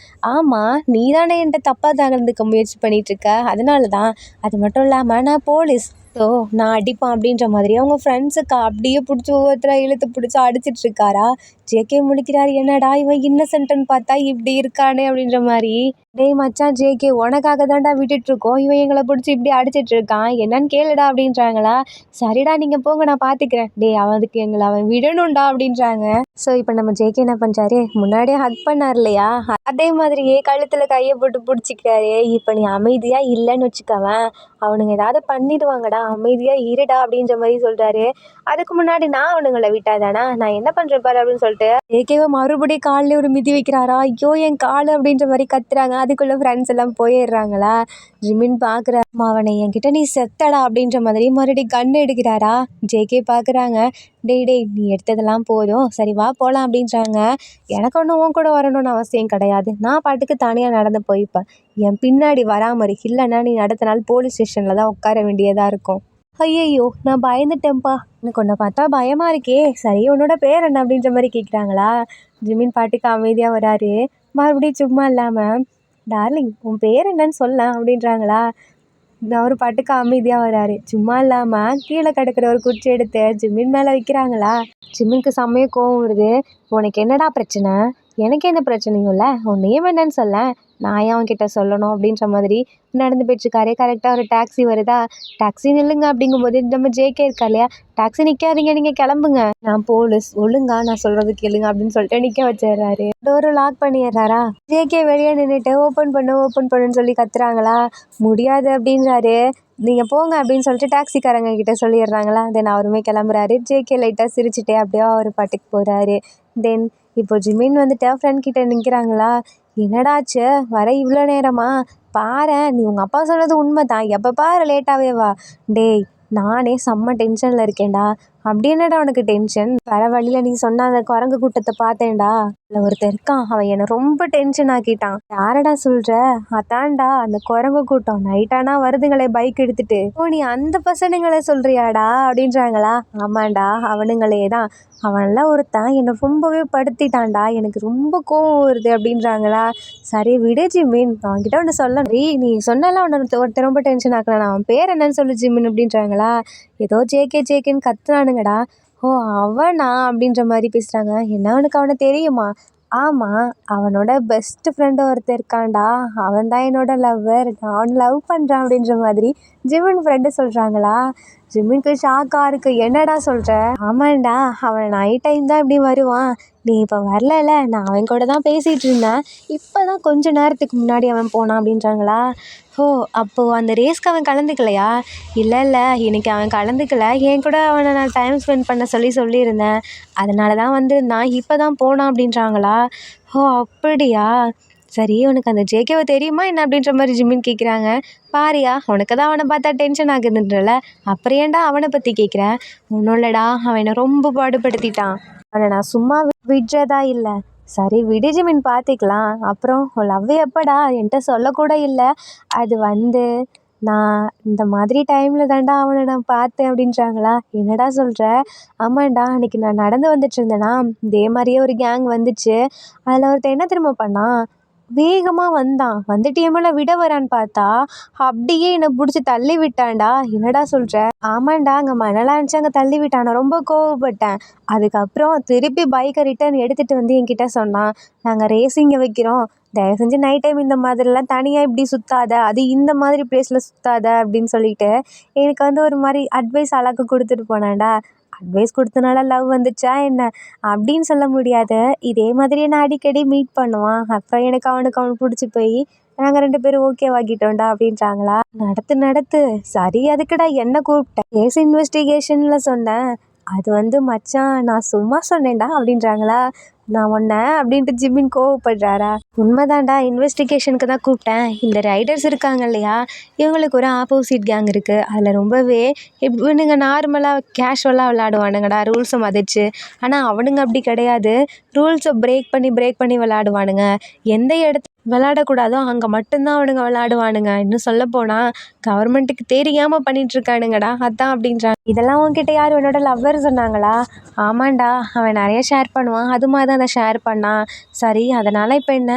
ஆமாம் நீ தானே என்கிட்ட தப்பாக தகர்ந்துக்க முயற்சி பண்ணிகிட்ருக்க, அதனால தான், அது மட்டும் இல்லாமல் நான் போலீஸ், ஸோ நான் அடிப்பேன் அப்படின்ற மாதிரி அவங்க ஃப்ரெண்ட்ஸுக்கு அப்படியே பிடிச்சி ஒவ்வொருத்தராக இழுத்து பிடிச்சி அடிச்சிட்ருக்காரா. ஜேகே முடிக்கிறாரு, என்னடா இவன் இன்னசென்ட்டுன்னு பார்த்தா இப்படி இருக்கானே அப்படின்ற மாதிரி. டேய் மச்சான் ஜேகே, உனக்காக தான்டா விட்டுட்ருக்கோம், இவன் எங்களை பிடிச்சி இப்படி அடிச்சிட்ருக்கான், என்னன்னு கேளுடா அப்படின்றாங்களா. சரிடா நீங்கள் போங்க நான் பார்த்துக்கிறேன், டேய் அவனுக்கு எங்களை அவன் விடணும்டா அப்படின்றாங்க. ஸோ இப்போ நம்ம ஜேகே என்ன பண்ணுறாரு, முன்னாடியே ஹக் பண்ணார் இல்லையா, அதே மாதிரியே கழுத்தில் கையை போட்டு பிடிச்சிக்கிறாரு. இப்போ நீ அமைதியாக இல்லைன்னு வச்சுக்கவேன், அவனுங்க ஏதாவது பண்ணிடுவாங்கடா, அமைதியாக இருடா அப்படின்ற மாதிரி சொல்கிறாரு. அதுக்கு முன்னாடி நான் அவனுங்களை விட்டாதானா, நான் என்ன பண்ணுறேன் பாரு அப்படின்னு சொல்லிட்டு ஜேகேவை மறுபடியும் காலில் ஒரு மிதி வைக்கிறாரா. ஐயோ என் கால் அப்படின்ற மாதிரி கத்துறாங்க. அதுக்குள்ளே ஃப்ரெண்ட்ஸ் எல்லாம் போயிடுறாங்களா. ஜிமின் பார்க்குறா, அவனை என்கிட்ட நீ செத்தடா அப்படின்ற மாதிரி மறுபடியும் கன் எடுக்கிறாரா. ஜேகே பார்க்குறாங்க, டேய் டேய் நீ எடுத்ததெல்லாம் போதும், சரி வா போகலாம் அப்படின்றாங்க. எனக்கு ஒன்றும் உன் கூட வரணும்னு அவசியம் கிடையாது, நான் பாட்டுக்கு தனியாக நடந்து போய்ப்பேன், என் பின்னாடி வராமரு, இல்லைன்னா நீ அடுத்த நாள் போலீஸ் ஸ்டேஷனில் தான் உட்கார வேண்டியதாக இருக்கும். ஐயையோ! நான் பயந்துட்டேன்ப்பா. எனக்கு உன்ன பார்த்தா பயமா இருக்கே! சரி உன்னோட பேர் என்ன? அப்படின்ற மாரி கேட்குறாங்களா? ஜிமின் பாட்டுக்கு அமைதியா வராரு. மறுபடியும் சும்மா இல்லாம, டார்லிங் உன் பேர் என்னன்னு சொல்லேன் அப்படின்றாங்களா? அவரு பாட்டுக்கு அமைதியா வராரு. சும்மா இல்லாம கீழ கிடக்குற ஒரு குச்சி எடுத்து ஜிமின் மேல வைக்கிறாங்களா? ஜிமின்க்கு செம்மையா கோவம் வருது. "உனக்கு என்னடா பிரச்சனை? எனக்கு எந்த பிரச்சனையும் இல்ல. உன் நேம் என்னன்னு சொல்லேன். நான் ஏன் உன்கிட்ட சொல்லணும்?" அப்படின்ற மாதிரி நடந்து போயிட்டுருக்காரு. கரெக்ட்டா ஒரு டாக்ஸி வருதா? "டாக்ஸி நில்லுங்க" அப்படிங்கும்போது நம்ம ஜேகே இருக்கா இல்லையா? "டாக்ஸி நிக்காதீங்க, நீங்க கிளம்புங்க. நான் போலீஸ். ஒழுங்கா நான் சொல்றது கேளுங்க" அப்படின்னு சொல்லிட்டு நிக்க வச்சிடுறாரு. டோர லாக் பண்ணிடுறாரா? ஜேகே வெளியே நின்னுட்டு ஓப்பன் பண்ணு, ஓப்பன் பண்ணுன்னு சொல்லி கத்துறாங்களா? "முடியாது" அப்படின்றாரு. "நீங்க போங்க" அப்படின்னு சொல்லிட்டு டாக்ஸிக்காரங்க கிட்ட சொல்லிடுறாங்களா? தென் அவருமே கிளம்புறாரு. ஜேகே லைட்டா சிரிச்சுட்டே அப்படியே அவர் பாட்டுக்கு போறாரு. தென் இப்போ ஜிமின் வந்துட்டு ஃப்ரெண்ட் கிட்ட நிற்கிறாங்களா? "என்னடா ஆச்சு? வர இவ்வளோ நேரமா? பாரேன், நீ உங்கள் அப்பா சொன்னது உண்மைதான். எப்போ பாரு லேட்டாகவே வா." "டேய், நானே செம்ம டென்ஷனில் இருக்கேன்டா." "அப்படி என்னடா உனக்கு டென்ஷன்?" "வர வழியில் நீ சொன்ன அந்த குரங்கு கூட்டத்தை பார்த்தேன்டா. அதில் ஒருத்தன் இருக்கான், அவன் என்னை ரொம்ப டென்ஷன் ஆக்கிட்டான்." "யாரடா சொல்கிற?" "அதான்டா அந்த குரங்கு கூட்டம் நைட்டானா வருதுங்களே பைக் எடுத்துட்டு." "ஓ, நீ அந்த பசனுங்களை சொல்கிறியாடா?" அப்படின்றாங்களா? "ஆமாண்டா, அவனுங்களே தான். அவன்லாம் ஒருத்தன் என்னை ரொம்பவே படுத்திட்டான்டா. எனக்கு ரொம்ப கோவம் வருது" அப்படின்றாங்களா? "சரி விடு ஜிமின், நான் உன்கிட்ட ஒன்று சொல்லணும். சரி நீ சொன்னல உன்னை ஒருத்தன் ரொம்ப டென்ஷன் ஆக்குனான், அவன் பேர் என்னன்னு சொல்லு ஜிமின்" அப்படின்றாங்களா? ஏதோ ஜேகே ஜேகேன்னு கத்துறானுங்கடா. "ஓ அவனா?" அப்படின்ற மாதிரி பேசுகிறாங்க. "என்ன அவனுக்கு அவனை தெரியுமா?" "ஆமாம், அவனோட பெஸ்ட் ஃப்ரெண்டு ஒருத்தன் இருக்கான்டா. அவன் தான் என்னோட லவ்வர். நான் அவனை லவ் பண்ணுறேன்" அப்படின்ற மாதிரி ஜிமின் ஃப்ரெண்டு சொல்கிறாங்களா? ஜிமின்க்கு ஷாக்காக இருக்குது. "என்னடா சொல்கிற?" "ஆமாண்டா, அவன் நைட் டைம் தான் இப்படி வருவான். நீ இப்போ வரலல, நான் அவன் கூட தான் பேசிகிட்டு இருந்தேன். இப்போ தான் கொஞ்ச நேரத்துக்கு முன்னாடி அவன் போனான்" அப்படின்றாங்களா? "ஓ, அப்போது அந்த ரேஸ்க்கு அவன் கலந்துக்கலையா?" "இல்லை இல்லை, இன்னைக்கு அவன் கலந்துக்கல. என் கூட அவனை நான் டைம் ஸ்பெண்ட் பண்ண சொல்லியிருந்தேன். அதனால தான் வந்திருந்தான். இப்போ தான் போனான்" அப்படின்றாங்களா? "ஓ அப்படியா? சரி உனக்கு அந்த ஜேகேவை தெரியுமா என்ன?" அப்படின்ற மாதிரி ஜிமின் கேட்குறாங்க. "பாரியா, உனக்கு தான் அவனை பார்த்தா டென்ஷன் ஆகுதுன்றல, அப்புறம் ஏன்டா அவனை பற்றி கேட்குற?" "ஒன்றும் இல்லைடா, அவன் என்னை ரொம்ப பாடுபடுத்திட்டான். அவனை நான் சும்மா விடுறதா இல்லை." "சரி விடு ஜிமின், பார்த்துக்கலாம். அப்புறம் உன் லவ் எப்படா? என்கிட்ட சொல்லக்கூட இல்லை." "அது வந்து நான் இந்த மாதிரி டைமில் தான்டா அவனை நான் பார்த்தேன்" அப்படின்றாங்களா? "என்னடா சொல்கிற?" "ஆமாண்டா, அன்றைக்கி நான் நடந்து வந்துட்டு இருந்தேனா, இதே மாதிரியே ஒரு கேங் வந்துச்சு. அதில் ஒருத்தன் என்ன தெரியுமா பண்ணான்? வேகமாக வந்தான். வந்துட்டு என் மேலே விட வரான்னு பார்த்தா, அப்படியே என்னை பிடிச்சி தள்ளி விட்டான்டா." "என்னடா சொல்கிற?" "ஆமாண்டா, அங்கே மணலாக இருந்துச்சு, அங்கே தள்ளி விட்டான். நான் ரொம்ப கோவப்பட்டேன். அதுக்கப்புறம் திருப்பி பைக்கை ரிட்டர்ன் எடுத்துகிட்டு வந்து என்கிட்ட சொன்னான், 'நாங்கள் ரேஸிங்கை வைக்கிறோம். தயவு செஞ்சு நைட் டைம் இந்த மாதிரிலாம் தனியாக இப்படி சுற்றாத. அது இந்த மாதிரி பிளேஸில் சுற்றாத' அப்படின்னு சொல்லிட்டு எனக்கு வந்து ஒரு மாதிரி அட்வைஸ் அழகாக கொடுத்துட்டு போனான்டா." "அட்வைஸ் கொடுத்தனால லவ் வந்துச்சா என்ன?" "அப்படின்னு சொல்ல முடியாது. இதே மாதிரியே நான் அடிக்கடி மீட் பண்ணுவான். அப்புறம் எனக்கு அவனுக்கு பிடிச்சி போய் நாங்கள் 2 பேரும் ஓகேவாக்கிட்டோம்டா" அப்படின்றாங்களா? "நடத்து நடத்து. சரி அதுக்குடா என்ன கூப்பிட்ட?" "கேஸ் இன்வெஸ்டிகேஷனில் சொன்னேன்." "அது வந்து மச்சான், நான் சும்மா சொன்னேன்டா" அப்படின்றாங்களா? "நான் உன்னை" அப்படின்ட்டு ஜிமின் கோவப்படுறாரா? "உண்மைதான்டா, இன்வெஸ்டிகேஷனுக்கு தான் கூப்பிட்டேன். இந்த ரைடர்ஸ் இருக்காங்க இல்லையா, இவங்களுக்கு ஒரு ஆப்போசிட் கேங் இருக்குது. அதில் ரொம்பவே இவனுங்க நார்மலாக கேஷுவலாக விளாடுவானுங்கடா, ரூல்ஸை மதிச்சு. ஆனால் அவனுங்க அப்படி கிடையாது. ரூல்ஸை பிரேக் பண்ணி விளாடுவானுங்க. எந்த இடத்துல விளாடக்கூடாதோ அங்கே மட்டும்தான் அவனுங்க விளாடுவானுங்க. இன்னும் சொல்லப்போனால் கவர்மெண்ட்டுக்கு தெரியாமல் பண்ணிகிட்ருக்கானுங்கடா, அதான்" அப்படின்றாங்க. "இதெல்லாம் உன்கிட்ட யார் உன்னோட லவ்வர் சொன்னாங்களா?" "ஆமாண்டா, அவன் நிறைய ஷேர் பண்ணுவான். அது மாதிரி தான் அதை ஷேர் பண்ணான்." "சரி அதனால் இப்போ என்ன?"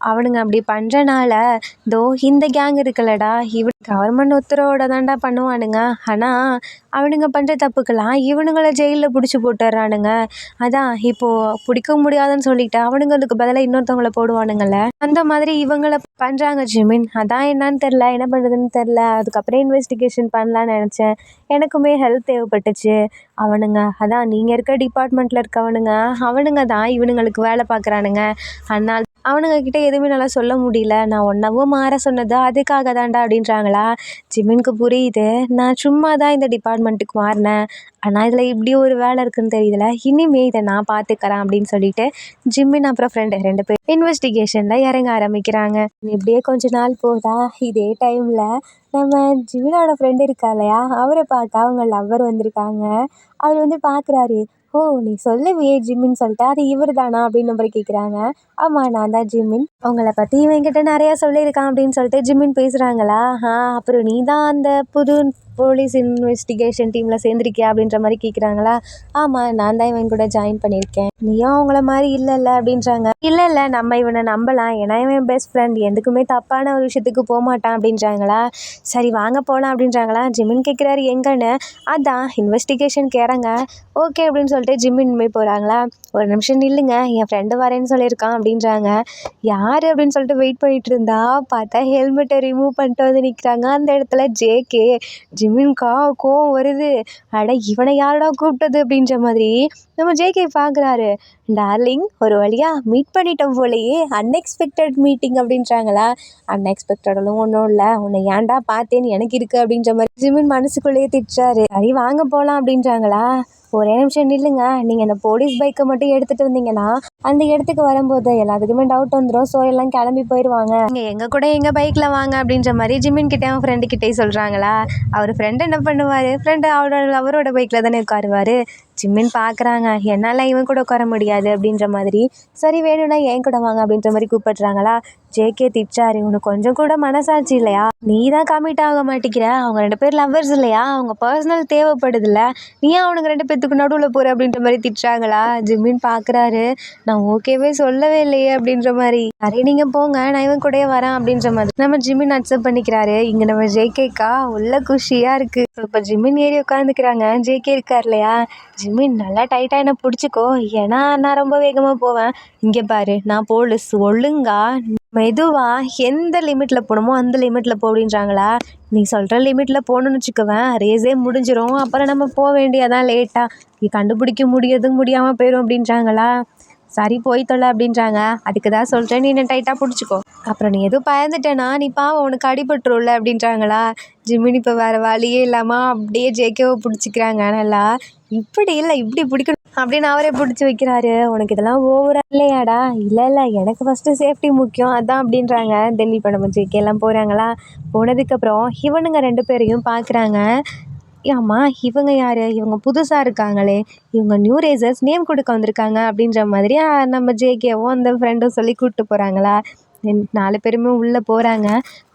"அவனுங்க அப்படி பண்ணுறனால தோ இந்த கேங் இருக்குல்லடா, கவர்மெண்ட் உத்தரவோட தான்டா பண்ணுவானுங்க. ஆனால் அவனுங்க பண்ணுற தப்புக்கெல்லாம் இவனுங்களை ஜெயிலில் பிடிச்சி போட்டுடுறானுங்க. அதான் இப்போது பிடிக்க முடியாதுன்னு சொல்லிட்டு அவனுங்களுக்கு பதிலாக இன்னொருத்தவங்கள போடுவானுங்கள்ல, அந்த மாதிரி இவங்கள பண்ணுறாங்க ஜிமின். அதான் என்னன்னு தெரில, என்ன பண்ணுறதுன்னு தெரில. அதுக்கப்புறம் இன்வெஸ்டிகேஷன் பண்ணலான்னு நினச்சேன். எனக்குமே ஹெல்ப் தேவைப்பட்டுச்சு. அதான் நீங்கள் இருக்க டிபார்ட்மெண்ட்டில் இருக்கவனுங்க, அவனுங்க தான் இவனுங்களுக்கு வேலை பார்க்குறானுங்க. அதனால் அவனுங்க கிட்ட எதுவுமே நல்லா சொல்ல முடியல. நான் ஒன்னவும் மாற சொன்னது அதுக்காக தான்டா" அப்படின்றாங்களா? ஜிமினுக்கு புரியுது. "நான் சும்மா தான் இந்த டிபார்ட்மெண்ட்டுக்கு மாறினேன். ஆனால் இதில் இப்படி ஒரு வேலை இருக்குன்னு தெரியுதுல, இனிமே இதை நான் பார்த்துக்கறேன்" அப்படின்னு சொல்லிட்டு ஜிமின் அப்புறம் ஃப்ரெண்டு 2 பேர் இன்வெஸ்டிகேஷனில் இறங்க ஆரம்பிக்கிறாங்க. இப்படியே கொஞ்ச நாள் போதா, இதே டைமில் நம்ம ஜிமினோட ஃப்ரெண்டு இருக்கா இல்லையா, அவரை பார்க்க அவங்க லவ்வர் வந்திருக்காங்க. அவர் வந்து பார்க்குறாரு. "ஓ, நீ சொல்லுவியே ஜிமின்னு சொல்லிட்டு, அது இவர் தானா?" அப்படின்னு நம்பர் கேட்குறாங்க. "ஆமாம், நான் தான் ஜிமின். உங்களை பற்றி இவன்கிட்ட நிறையா சொல்லியிருக்கான்" அப்படின்னு சொல்லிட்டு ஜிமின் பேசுகிறாங்களா? "அப்புறம் நீ தான் அந்த புது போலீஸ் இன்வெஸ்டிகேஷன் டீமில் சேர்ந்துருக்கியா அப்படின்ற மாதிரி கேட்குறாங்களா. ஆமாம், நான் தான் இவன் கூட ஜாயின் பண்ணியிருக்கேன். நீயும் அவங்கள மாதிரி இல்லைல்ல அப்படின்றாங்க. இல்லை நம்ம இவனை நம்பலாம், ஏன்னா இவன் பெஸ்ட் ஃப்ரெண்ட், எதுக்குமே தப்பான ஒரு விஷயத்துக்கு போக மாட்டான் அப்படின்றாங்களா. சரி வாங்க போகலாம் அப்படின்றாங்களா. ஜிமின் கேட்குறாரு எங்கன்னு. அதான் இன்வெஸ்டிகேஷன் கேறாங்க. ஓகே அப்படின்னு சொல்லிட்டு ஜிமின் போய் போகிறாங்களா. ஒரு நிமிஷம் நில்லுங்க, என் ஃப்ரெண்டு வரேன்னு சொல்லியிருக்கான் அப்படின்றாங்க. யார் அப்படின்னு சொல்லிட்டு வெயிட் பண்ணிட்டு இருந்தா பார்த்தா ஹெல்மெட்டை ரிமூவ் பண்ணிட்டு வந்து நிற்கிறாங்க அந்த இடத்துல ஜேகே. ஜிமின்கா கோவம் வருது. அட இவனை யாரடா கூப்பிட்டது அப்படின்ற மாதிரி நம்ம ஜேகே பார்க்குறாரு. டார்லிங், ஒரு வழியாக மீட் பண்ணிட்டோம் போலையே, அன்எக்ஸ்பெக்டட் மீட்டிங் அப்படின்றாங்களா. அன்எக்ஸ்பெக்டடெல்லாம் ஒன்றும் இல்லை, உன்னை ஏன்டா பார்த்தேன்னு எனக்கு இருக்குது அப்படின்ற மாதிரி ஜிமின் மனசுக்குள்ளேயே திட்டுறாரு. சரி வாங்க போகலாம் அப்படின்றாங்களா. ஒரே நிமிஷம் நில்லுங்க, நீங்கள் இந்த போலீஸ் பைக்கை மட்டும் எடுத்துகிட்டு வந்தீங்கன்னா அந்த இடத்துக்கு வரும்போது எல்லாத்துக்குமே டவுட் வந்துடும். ஸோ எல்லாம் கிளம்பி போயிடுவாங்க. நீங்கள் எங்கள் கூட எங்கள் பைக்கில் வாங்க அப்படின்ற மாதிரி ஜிமின் கிட்டே அவன் ஃப்ரெண்டு கிட்டே சொல்கிறாங்களா. அவர் ஃப்ரெண்டு என்ன பண்ணுவார், ஃப்ரெண்டு அவரோட பைக்கில் தானே உட்காருவார். ஜிமின் பார்க்குறாங்க, என்னால் இவன் கூட உட்கார முடியாது அப்படின்ற மாதிரி. சரி வேணும்னா என் கூட வாங்க அப்படின்ற மாதிரி கூப்பிட்றாங்களா. ஜேகே திட்டாரு, உனக்கு கொஞ்சம் கூட மனசாட்சி இல்லையா, நீ தான் கமிட் ஆக மாட்டேங்கிற, அவங்க 2 பேர் லவ்வர்ஸ் இல்லையா, அவங்க பர்சனல் தேவைப்படுதில்ல, நீ அவனுங்க 2 பேத்துக்கு நடுவில் போகிற அப்படின்ற மாதிரி திட்டுறாங்களா. ஜிமின் பார்க்குறாரு, நான் ஓகேவே சொல்லவே இல்லையே அப்படின்ற மாதிரி. சரி நீங்கள் போங்க, நான் இவன் கூடயே வரேன் அப்படின்ற மாதிரி நம்ம ஜிமின் அக்செப்ட் பண்ணிக்கிறாரு. இங்கே நம்ம ஜேகேக்கா உள்ள குஷியாக இருக்குது. இப்போ ஜிமின் ஏறி உட்காந்துக்கிறாங்க. ஜேகே இருக்கார் இல்லையா. ஜிமின் நல்லா டைட்டாக என்ன பிடிச்சிக்கோ, ஏன்னா நான் ரொம்ப வேகமாக போவேன். இங்கே பாரு, நான் போலீஸ், ஒழுங்கா மெதுவாக எந்த லிமிட்டில் போகணுமோ அந்த லிமிட்டில் போ அப்படின்றாங்களா. நீ சொல்கிற லிமிட்டில் போகணுன்னு வச்சுக்குவேன், ரேஸே முடிஞ்சிடும், அப்புறம் நம்ம போக வேண்டியதான் லேட்டாக, நீ கண்டுபிடிக்க முடியாமல் போயிடும் அப்படின்றாங்களா. சரி போய் தொலை அப்படின்றாங்க. அதுக்கு தான் சொல்கிறேன், நீ என்ன டைட்டாக பிடிச்சிக்கோ, அப்புறம் நீ எதுவும் பயந்துட்டேன்னா நீ பாவம் உனக்கு அடிபட்டுருல அப்படின்றாங்களா. ஜிமின் இப்போ வேறு வழியே இல்லாமல் அப்படியே ஜேகேவை பிடிச்சிக்கிறாங்க. நல்லா இப்படி இல்லை இப்படி பிடிக்கணும் அப்படின்னு அவரே பிடிச்சி வைக்கிறாரு. உனக்கு இதெல்லாம் ஓவரா இல்லையாடா. இல்லை எனக்கு ஃபஸ்ட்டு சேஃப்டி முக்கியம் அதான் அப்படின்றாங்க. தென் இப்போ நம்ம ஜேகேலாம் போகிறாங்களா. போனதுக்கப்புறம் இவனுங்க 2 பேரையும் பார்க்குறாங்க. ஆமாம் இவங்க யார், இவங்க புதுசாக இருக்காங்களே, இவங்க நியூ ரேசர்ஸ் நேம் கொடுக்க வந்திருக்காங்க அப்படின்ற மாதிரி நம்ம ஜேகேவும் அந்த ஃப்ரெண்டும் சொல்லி கூப்பிட்டு போகிறாங்களா. 4 பேருமே உள்ளே போகிறாங்க.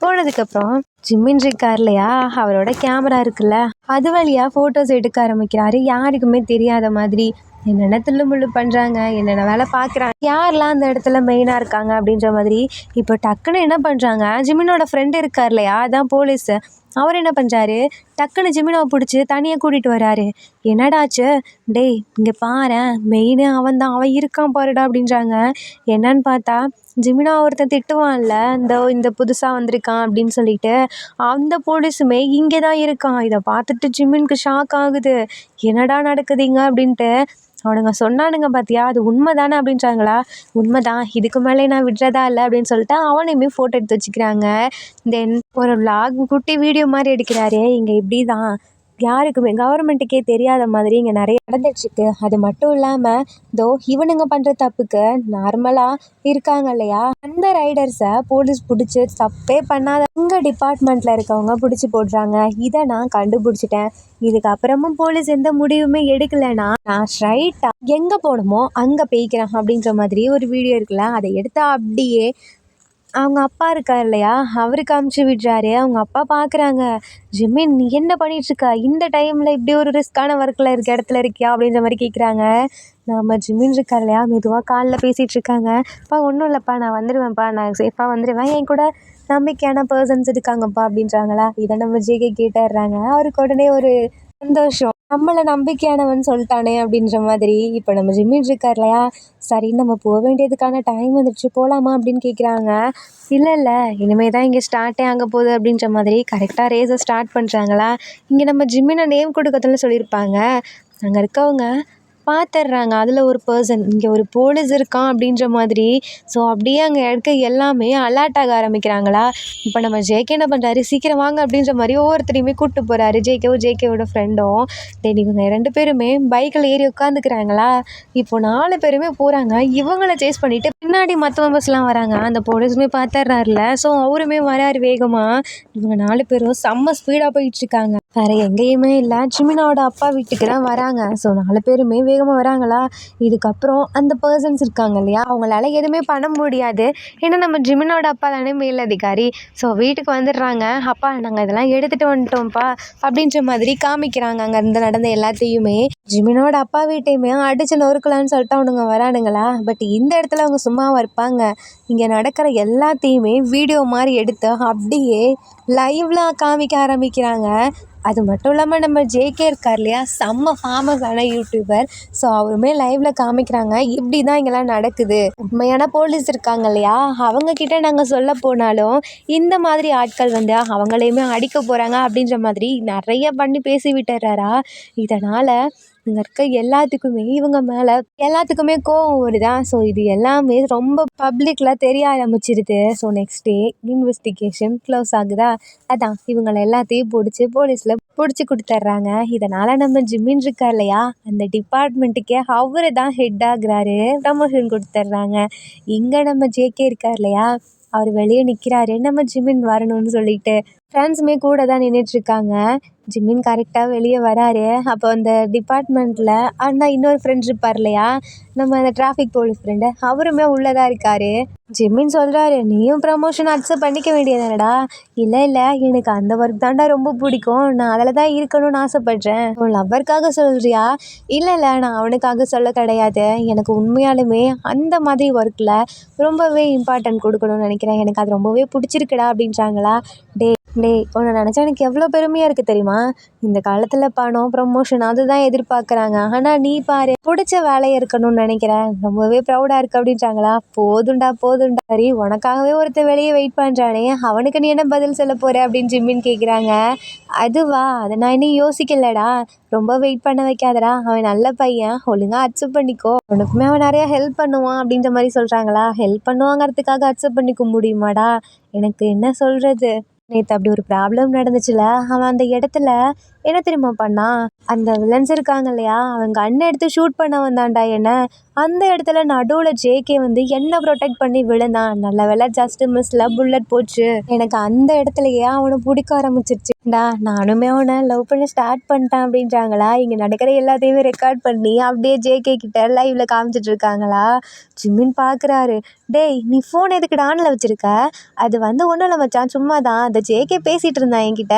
போனதுக்கப்புறம் ஜிமின் இருக்கார் இல்லையா, அவரோட கேமரா இருக்குல்ல, அது வழியாக ஃபோட்டோஸ் எடுக்க ஆரம்பிக்கிறாரு. யாருக்குமே தெரியாத மாதிரி என்னென்ன தில்லுமுள்ளு பண்ணுறாங்க, என்னென்ன வேலை பார்க்குறாங்க, யாரெல்லாம் அந்த இடத்துல மெயினாக இருக்காங்க அப்படின்ற மாதிரி. இப்போ டக்குன்னு என்ன பண்ணுறாங்க, ஜிமினோட ஃப்ரெண்டு இருக்கார் இல்லையா, அதான் போலீஸு, அவர் என்ன பண்ணுறாரு, டக்குன்னு ஜிமினாவை பிடிச்சி தனியாக கூட்டிகிட்டு வராரு. என்னடாச்சு, டேய் இங்கே பாரேன், மெயினே அவன் தான், அவன் இருக்கான் பாருடா அப்படின்றாங்க. என்னன்னு பார்த்தா ஜிமினா ஒருத்தன் திட்டுவான்ல, இந்த புதுசாக வந்திருக்கான் அப்படின்னு சொல்லிட்டு, அந்த போலீஸுமே இங்கே தான் இருக்கான். இதை பார்த்துட்டு ஜிமினுக்கு ஷாக் ஆகுது. என்னடா நடக்குதுங்க அப்படின்ட்டு. அவனுங்க சொன்னானுங்க பார்த்தியா, அது உண்மை தானே அப்படின்றாங்களா. உண்மை தான், இதுக்கு மேலே நான் விடுறதா இல்லை அப்படின்னு சொல்லிட்டு அவனையுமே ஃபோட்டோ எடுத்து வச்சுக்கிறாங்க. தென் ஒரு விலாக் குட்டி வீடியோ மாதிரி எடுக்கிறாரு. இங்கே இப்படி தான் யாருக்குமே கவர்மெண்ட்டுக்கே தெரியாத மாதிரி இங்கே நிறைய நடந்துட்டுருக்கு. அது மட்டும் இல்லாமல் இவனுங்க பண்ணுற தப்புக்கு நார்மலாக இருக்காங்க இல்லையா, அந்த ரைடர்ஸை போலீஸ் பிடிச்சி தப்பே பண்ணாத உங்கள் டிபார்ட்மெண்ட்டில் இருக்கவங்க பிடிச்சி போடுறாங்க. இதை நான் கண்டுபிடிச்சிட்டேன். இதுக்கப்புறமும் போலீஸ் எந்த முடிவுமே எடுக்கலைன்னா நான் ஸ்ட்ரைட்டாக எங்கே போகணுமோ அங்கே போய்க்கிறேன் அப்படின்ற மாதிரி ஒரு வீடியோ இருக்குல்ல, அதை எடுத்தா அப்படியே அவங்க அப்பா இருக்கார் இல்லையா, அவருக்கு அமுச்சு விடுறாரு. அவங்க அப்பா பார்க்குறாங்க. ஜிமின் நீ என்ன பண்ணிகிட்ருக்க, இந்த டைமில் இப்படி ஒரு ரிஸ்க்கான ஒர்க்கில் இடத்துல இருக்கியா அப்படின்ற மாதிரி கேட்குறாங்க. நம்ம ஜிமின் இருக்கார் இல்லையா, மெதுவாக காலில் பேசிகிட்டு இருக்காங்க. அப்பா ஒன்றும் இல்லைப்பா, நான் வந்துடுவேன்ப்பா, நான் சேஃபாக வந்துடுவேன், என் கூட நம்பிக்கையான பர்சன்ஸ் இருக்காங்கப்பா அப்படின்றாங்களா. இதை நம்ம ஜேகே கேட்டுடுறாங்க. அவருக்கு உடனே ஒரு சந்தோஷம், நம்மளை நம்பிக்கையானவன் சொல்லிட்டானே அப்படின்ற மாதிரி. இப்போ நம்ம ஜிமின் இருக்கார் இல்லையா, சரி நம்ம போக வேண்டியதுக்கான டைம் வந்துடுச்சு, போகலாமா அப்படின்னு கேட்குறாங்க. இல்லை இனிமேல் தான் இங்கே ஸ்டார்ட்டே ஆக போகுது அப்படின்ற மாதிரி கரெக்டாக ரேஸை ஸ்டார்ட் பண்ணுறாங்களா. இங்கே நம்ம ஜிமினை நேம் கொடுக்கறதுன்னு சொல்லியிருப்பாங்க. அங்கே இருக்கவங்க பார்த்துடுறாங்க, அதில் ஒரு பர்சன் இங்கே ஒரு போலீஸ் இருக்கான் அப்படின்ற மாதிரி. ஸோ அப்படியே அங்கே இருக்க எல்லாமே அலர்ட் ஆக ஆரம்பிக்கிறாங்களா. இப்போ நம்ம ஜேகே என்ன பண்ணுறாரு, சீக்கிரம் வாங்க அப்படின்ற மாதிரி ஒவ்வொருத்தரையுமே கூப்பிட்டு போகிறாரு. ஜேகேவோட ஃப்ரெண்டும். தென் இவங்க 2 பேருமே பைக்கில் ஏறி உட்காந்துக்கிறாங்களா. இப்போ 4 பேருமே போகிறாங்க. இவங்கள சேஸ் பண்ணிவிட்டு பின்னாடி மற்ற மெம்பர்ஸ்லாம் வராங்க. அந்த போலீஸுமே பார்த்துட்றாருல, ஸோ அவருமே வராரு வேகமாக. இவங்க 4 பேரும் செம்ம ஸ்பீடாக போயிட்டுருக்காங்க. வேற எங்கேயுமே இல்லை, ஜிமினோட அப்பா வீட்டுக்கு தான் வராங்க. ஸோ 4 பேருமே வேகமாக வராங்களா. இதுக்கப்புறம் அந்த பர்சன்ஸ் இருக்காங்க இல்லையா, அவங்களால எதுவுமே பண்ண முடியாது. ஏன்னா நம்ம ஜிமினோட அப்பா தானே மேலதிகாரி. ஸோ வீட்டுக்கு வந்துடுறாங்க. அப்பா நாங்கள் இதெல்லாம் எடுத்துகிட்டு வந்துட்டோம்ப்பா அப்படின்ற மாதிரி காமிக்கிறாங்க அங்கே இருந்து நடந்த எல்லாத்தையுமே. ஜிமினோட அப்பா வீட்டையுமே அடிச்சு நொறுக்கலான்னு சொல்லிட்டு அவனுங்க வரானுங்களா. பட் இந்த இடத்துல அவங்க சும்மாவாக இருப்பாங்க. இங்கே நடக்கிற எல்லாத்தையுமே வீடியோ மாதிரி எடுத்து அப்படியே லைவ்ல காமிக்க ஆரம்பிக்கிறாங்க. அது மட்டும் இல்லாமல் நம்ம ஜேகே இருக்கார் இல்லையா, செம்ம ஃபேமஸான யூடியூபர். ஸோ அவருமே லைவ்ல காமிக்கிறாங்க, இப்படி தான் இங்கெல்லாம் நடக்குது. உண்மையான போலீஸ் இருக்காங்க இல்லையா, அவங்கக்கிட்ட நாங்கள் சொல்ல போனாலும் இந்த மாதிரி ஆட்கள் வந்து அவங்களையுமே அடிக்க போகிறாங்க அப்படின்ற மாதிரி நிறைய பண்ணி பேசி விட்டுறாரா. இதனால் இங்கே இருக்க எல்லாத்துக்குமே இவங்க மேலே எல்லாத்துக்குமே கோவம் வருதா. ஸோ இது எல்லாமே ரொம்ப பப்ளிக்கில் தெரிய ஆரம்பிச்சிருது. So next day investigation close ஆகுதா. அதான் இவங்களை எல்லாத்தையும் பிடிச்சி போலீஸில் பிடிச்சி கொடுத்துட்றாங்க. இதனால் நம்ம ஜிம்மின் இருக்கார் இல்லையா, அந்த டிபார்ட்மெண்ட்டுக்கே அவரு தான் ஹெட் ஆகுறாரு, ப்ரமோஷன் கொடுத்துட்றாங்க. இங்கே நம்ம ஜேகே இருக்கார் இல்லையா, அவர் வெளியே நிற்கிறாரு நம்ம ஜிம்மின் வரணும்னு சொல்லிட்டு. ஃப்ரெண்ட்ஸுமே கூட தான் நின்றுட்டுருக்காங்க. ஜிம்மின் கரெக்டாக வெளியே வராரு. அப்போ அந்த டிபார்ட்மெண்ட்டில் அந்த இன்னொரு ஃப்ரெண்ட் இருப்பார் இல்லையா, நம்ம அந்த டிராஃபிக் போலீஸ் ஃப்ரெண்டு, அவருமே உள்ளே தான் இருக்கார். ஜிம்மின் சொல்கிறாரு, நீயும் ப்ரமோஷன் அக்செப்ட் பண்ணிக்க வேண்டியதானடா. இல்லை எனக்கு அந்த ஒர்க் தான்டா ரொம்ப பிடிக்கும், நான் அதில் தான் இருக்கணும்னு ஆசைப்பட்றேன். உன் லவ்வருக்காக சொல்கிறியா? இல்லை நான் அவனுக்காக சொல்ல கிடையாது. எனக்கு உண்மையாலுமே அந்த மாதிரி ஒர்க்கில் ரொம்பவே இம்பார்ட்டன்ட் கொடுக்கணும்னு நினைக்கிறேன். எனக்கு அது ரொம்பவே பிடிச்சிருக்குடா அப்படின்றாங்களா. டேய் உன்னை நினச்சா எனக்கு எவ்வளோ பெருமையாக இருக்குது தெரியுமா. இந்த காலத்தில் பணம் ப்ரமோஷன் அதுதான் எதிர்பார்க்குறாங்க. ஆனால் நீ பாரு, பிடிச்ச வேலையை இருக்கணும்னு நினைக்கிறேன், ரொம்பவே ப்ரௌடாக இருக்குது அப்படின்றாங்களா. போதுண்டா சரி, உனக்காகவே ஒருத்தர் வெளியே வெயிட் பண்ணுறானே, அவனுக்கு நீ என்ன பதில் சொல்ல போகிற அப்படின்னு ஜிம்மின் கேட்குறாங்க. அதுவா, அதை நான் இன்னும் யோசிக்கலடா. ரொம்ப வெயிட் பண்ண வைக்காதடா, அவன் நல்ல பையன், ஒழுங்காக அக்செப்ட் பண்ணிக்கோ, உனக்குமே அவன் நிறையா ஹெல்ப் பண்ணுவான் அப்படின்ற மாதிரி சொல்கிறாங்களா. ஹெல்ப் பண்ணுவாங்கிறதுக்காக அக்செப்ட் பண்ணிக்க முடியுமாடா. எனக்கு என்ன சொல்கிறது, நேற்று அப்படி ஒரு ப்ராப்ளம் நடந்துச்சுல, அவன் அந்த இடத்துல என்ன தெரியுமா பண்ணான், அந்த வில்லன்ஸ் இருக்காங்க இல்லையா, அவங்க அண்ணன் எடுத்து ஷூட் பண்ண வந்தான்டா என்ன. அந்த இடத்துல நடுவில் ஜேகே வந்து என்ன ப்ரொடெக்ட் பண்ணி விழுந்தான். நல்ல வேலை ஜஸ்ட் மிஸ்ல புல்லட் போச்சு. எனக்கு அந்த இடத்துலயே அவனை பிடிக்க ஆரம்பிச்சிருச்சுடா. நானுமே அவனை லவ் பண்ண ஸ்டார்ட் பண்ணிட்டேன் அப்படின்றாங்களா. இங்கே நடக்கிற எல்லாத்தையுமே ரெக்கார்ட் பண்ணி அப்படியே ஜேகே கிட்ட லைவ்ல காமிச்சிட்டு இருக்காங்களா. ஜிம்மின் பார்க்குறாரு, டேய் நீ ஃபோன் எதுக்குடா ஆன்ல வச்சிருக்க. அது வந்து ஒன்றும் இல்லை மச்சான், சும்மா தான், அந்த ஜேகே பேசிகிட்டு இருந்தான் என்கிட்ட.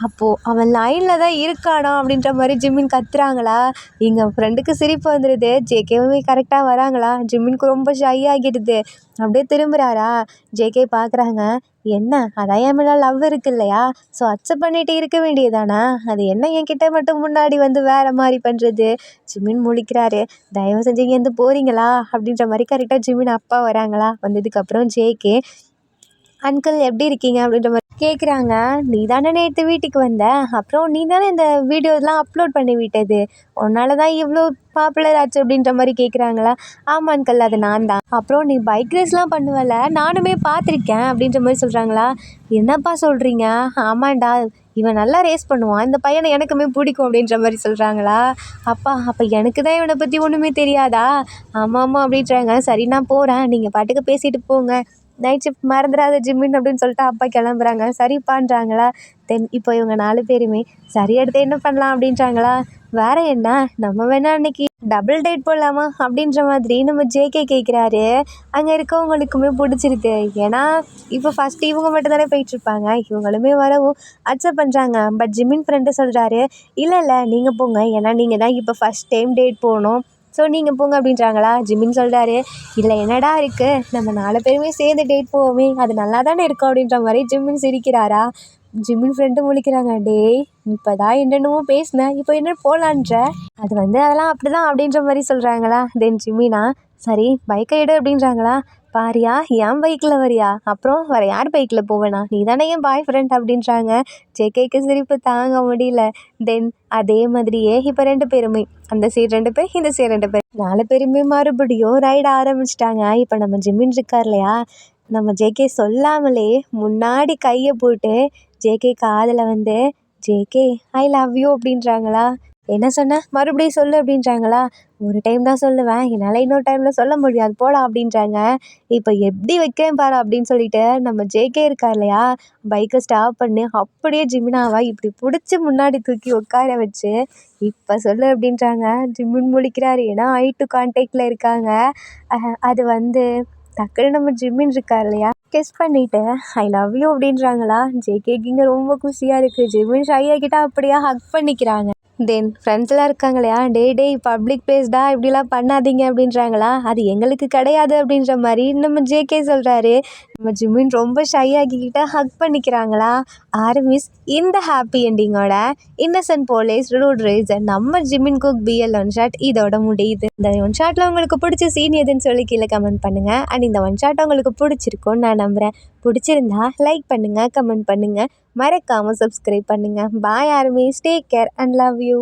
அப்போது அவன் லைனில் தான் இருக்கானா அப்படின்ற மாதிரி ஜிம்மின் கத்துறாங்களா. எங்கள் ஃப்ரெண்டுக்கு சிரிப்பு வந்துடுது. ஜேகேவுமே கரெக்டாக வராங்களா. ஜிம்மினுக்கு ரொம்ப ஷை ஆகிடுது. அப்படியே திரும்புகிறாரா. ஜேகே பார்க்குறாங்க, என்ன அதான் என் மேலே லவ் இருக்கு இல்லையா, ஸோ அக்செப்ட் பண்ணிட்டு இருக்க வேண்டியதானா, அது என்ன என்கிட்ட மட்டும் முன்னாடி வந்து வேறு மாதிரி பண்ணுறது. ஜிம்மின் முழிக்கிறாரு, தயவு செஞ்சு இங்கேருந்து போகிறீங்களா அப்படின்ற மாதிரி. கரெக்டாக ஜிம்மின் அப்பா வராங்களா. வந்ததுக்கப்புறம் ஜேகே, அங்கிள் எப்படி இருக்கீங்க அப்படின்ற மாதிரி கேட்குறாங்க. நீ தானே நேற்று வீட்டுக்கு வந்த, அப்புறம் நீ தானே இந்த வீடியோலாம் அப்லோட் பண்ணி விட்டது, உன்னால தான் இவ்வளோ பாப்புலர் ஆச்சு அப்படின்ற மாதிரி கேட்குறாங்களா. ஆமாம் அங்கிள், அது நான் தான். அப்புறம் நீ பைக் ரேஸ்லாம் பண்ணுவல, நானுமே பார்த்துருக்கேன் அப்படின்ற மாதிரி சொல்கிறாங்களா. என்னப்பா சொல்கிறீங்க. ஆமாண்டா, இவன் நல்லா ரேஸ் பண்ணுவான், இந்த பையனை எனக்குமே பிடிக்கும் அப்படின்ற மாதிரி சொல்கிறாங்களா. அப்போ எனக்கு தான் இவனை பற்றி ஒன்றுமே தெரியாதா. ஆமாம் அப்படின்றாங்க. சரி நான் போகிறேன், நீங்கள் பாட்டுக்கு பேசிட்டு போங்க, நைட் ஷிஃப்ட் மறந்துடாத ஜிம்மின் அப்படின்னு சொல்லிட்டு அப்பா கிளம்புறாங்க. சரிப்பான்றாங்களா. தென் இப்போ இவங்க 4 பேருமே சரி அடுத்து என்ன பண்ணலாம் அப்படின்றாங்களா. வேற என்ன, நம்ம வேணா அன்னைக்கு டபுள் டேட் போடலாமா அப்படின்ற மாதிரி நம்ம ஜேகே கேட்குறாரு. அங்கே இருக்கவங்களுக்குமே பிடிச்சிருக்கு. ஏன்னா இப்போ ஃபஸ்ட்டு இவங்க மட்டும் தானே போயிட்டுருப்பாங்க, இவங்களுமே வரவும் அக்செப்ட் பண்ணுறாங்க. பட் ஜிம்மின் ஃப்ரெண்டு சொல்கிறாரு, இல்லை நீங்கள் போங்க, ஏன்னா நீங்கள் தான் இப்போ ஃபஸ்ட் டைம் டேட் போகணும், ஸோ நீங்கள் போங்க அப்படின்றாங்களா. ஜிம்மின் சொல்கிறாரு, இல்லை என்னடா இருக்குது, நம்ம 4 பேருமே சேர்ந்து டேட் போவோமே, அது நல்லா தானே இருக்கும் அப்படின்ற மாதிரி ஜிம்மின் சிரிக்கிறாரா. ஜிம்மின் ஃப்ரெண்டு முழிக்கிறாங்க, டேய் இப்போ தான் என்னென்னமோ பேசினேன், இப்போ என்ன போகலான்ற, அது வந்து அதெல்லாம் அப்படி தான் அப்படின்ற மாதிரி சொல்கிறாங்களா. தென் ஜிம்மினா, சரி பைக்கை எடு அப்படின்றாங்களா. பாரியா, என் பைக்கில் வரியா, அப்புறம் வேறு யார் பைக்கில் போவேனா, நீ தானே என் பாய் ஃப்ரெண்ட் அப்படின்றாங்க. ஜேகேக்கு சிரிப்பு தாங்க முடியல. தென் அதே மாதிரியே இப்போ 2 பேருமே, அந்த சைடு 2 பேர், இந்த சைடு 2 பேர், 4 பேருமே மறுபடியும் ரைட் ஆரம்பிச்சிட்டாங்க. இப்போ நம்ம ஜிம்மின் இருக்கார் இல்லையா, நம்ம ஜேகே சொல்லாமலே முன்னாடி கையை போட்டு ஜேகே காதில் வந்து, ஜேகே ஐ லவ் யூ அப்படின்றாங்களா. என்ன சொன்ன மறுபடியும் சொல்லு அப்படின்றாங்களா. ஒரு டைம் தான் சொல்லுவேன், என்னால் இன்னொரு டைமில் சொல்ல முடியாது போடா அப்படின்றாங்க. இப்போ எப்படி வைக்கிறேன் பாரு அப்படின்னு சொல்லிட்டு நம்ம ஜேகே இருக்கார் இல்லையா, பைக்கை ஸ்டாப் பண்ணி அப்படியே ஜிமினாவை இப்படி பிடிச்சி முன்னாடி தூக்கி உட்கார வச்சு இப்போ சொல்லு அப்படின்றாங்க. ஜிம்மின் முழிக்கிறாரு, ஏன்னா ஐ டு கான்டாக்டில் இருக்காங்க. அது வந்து டக்குன்னு நம்ம ஜிம்மின் இருக்கார் இல்லையா, கிஸ் பண்ணிட்டு ஐ லவ் யூ அப்படின்றாங்களா. ஜேகேக்கு இங்கே ரொம்ப குஷியாக இருக்குது. ஜிம்மின் ஷை ஆகிட்டா அப்படியே ஹக் பண்ணிக்கிறாங்க. தென் ஃப்ரெண்ட்ஸ்லாம் இருக்காங்க இல்லையா, டே பப்ளிக் பிளேஸ்டா இப்படிலாம் பண்ணாதீங்க அப்படின்றாங்களா. அது எங்களுக்கு கிடையாது அப்படின்ற மாதிரி நம்ம ஜேகே சொல்கிறாரு. நம்ம ஜிம்மின் ரொம்ப ஷை ஆகிக்கிட்ட ஹக் பண்ணிக்கிறாங்களா. ஆர்மிஸ் இந்த ஹாப்பி எண்டிங்கோட இன்னசென்ட் போலீஸ் ரூட் ரேசர் நம்ம Jimin Kook BL one shot இதோட முடியுது. இந்த ஒன் ஷாட்டில் உங்களுக்கு பிடிச்ச சீன் எதுன்னு சொல்லி கீழே கமெண்ட் பண்ணுங்கள். அண்ட் இந்த ஒன் ஷாட் உங்களுக்கு பிடிச்சிருக்கும்னு நான் நம்புகிறேன். பிடிச்சிருந்தா லைக் பண்ணுங்கள், கமெண்ட் பண்ணுங்கள், மறக்காமல் சப்ஸ்கிரைப் பண்ணுங்கள். Bye armies, take care and love you.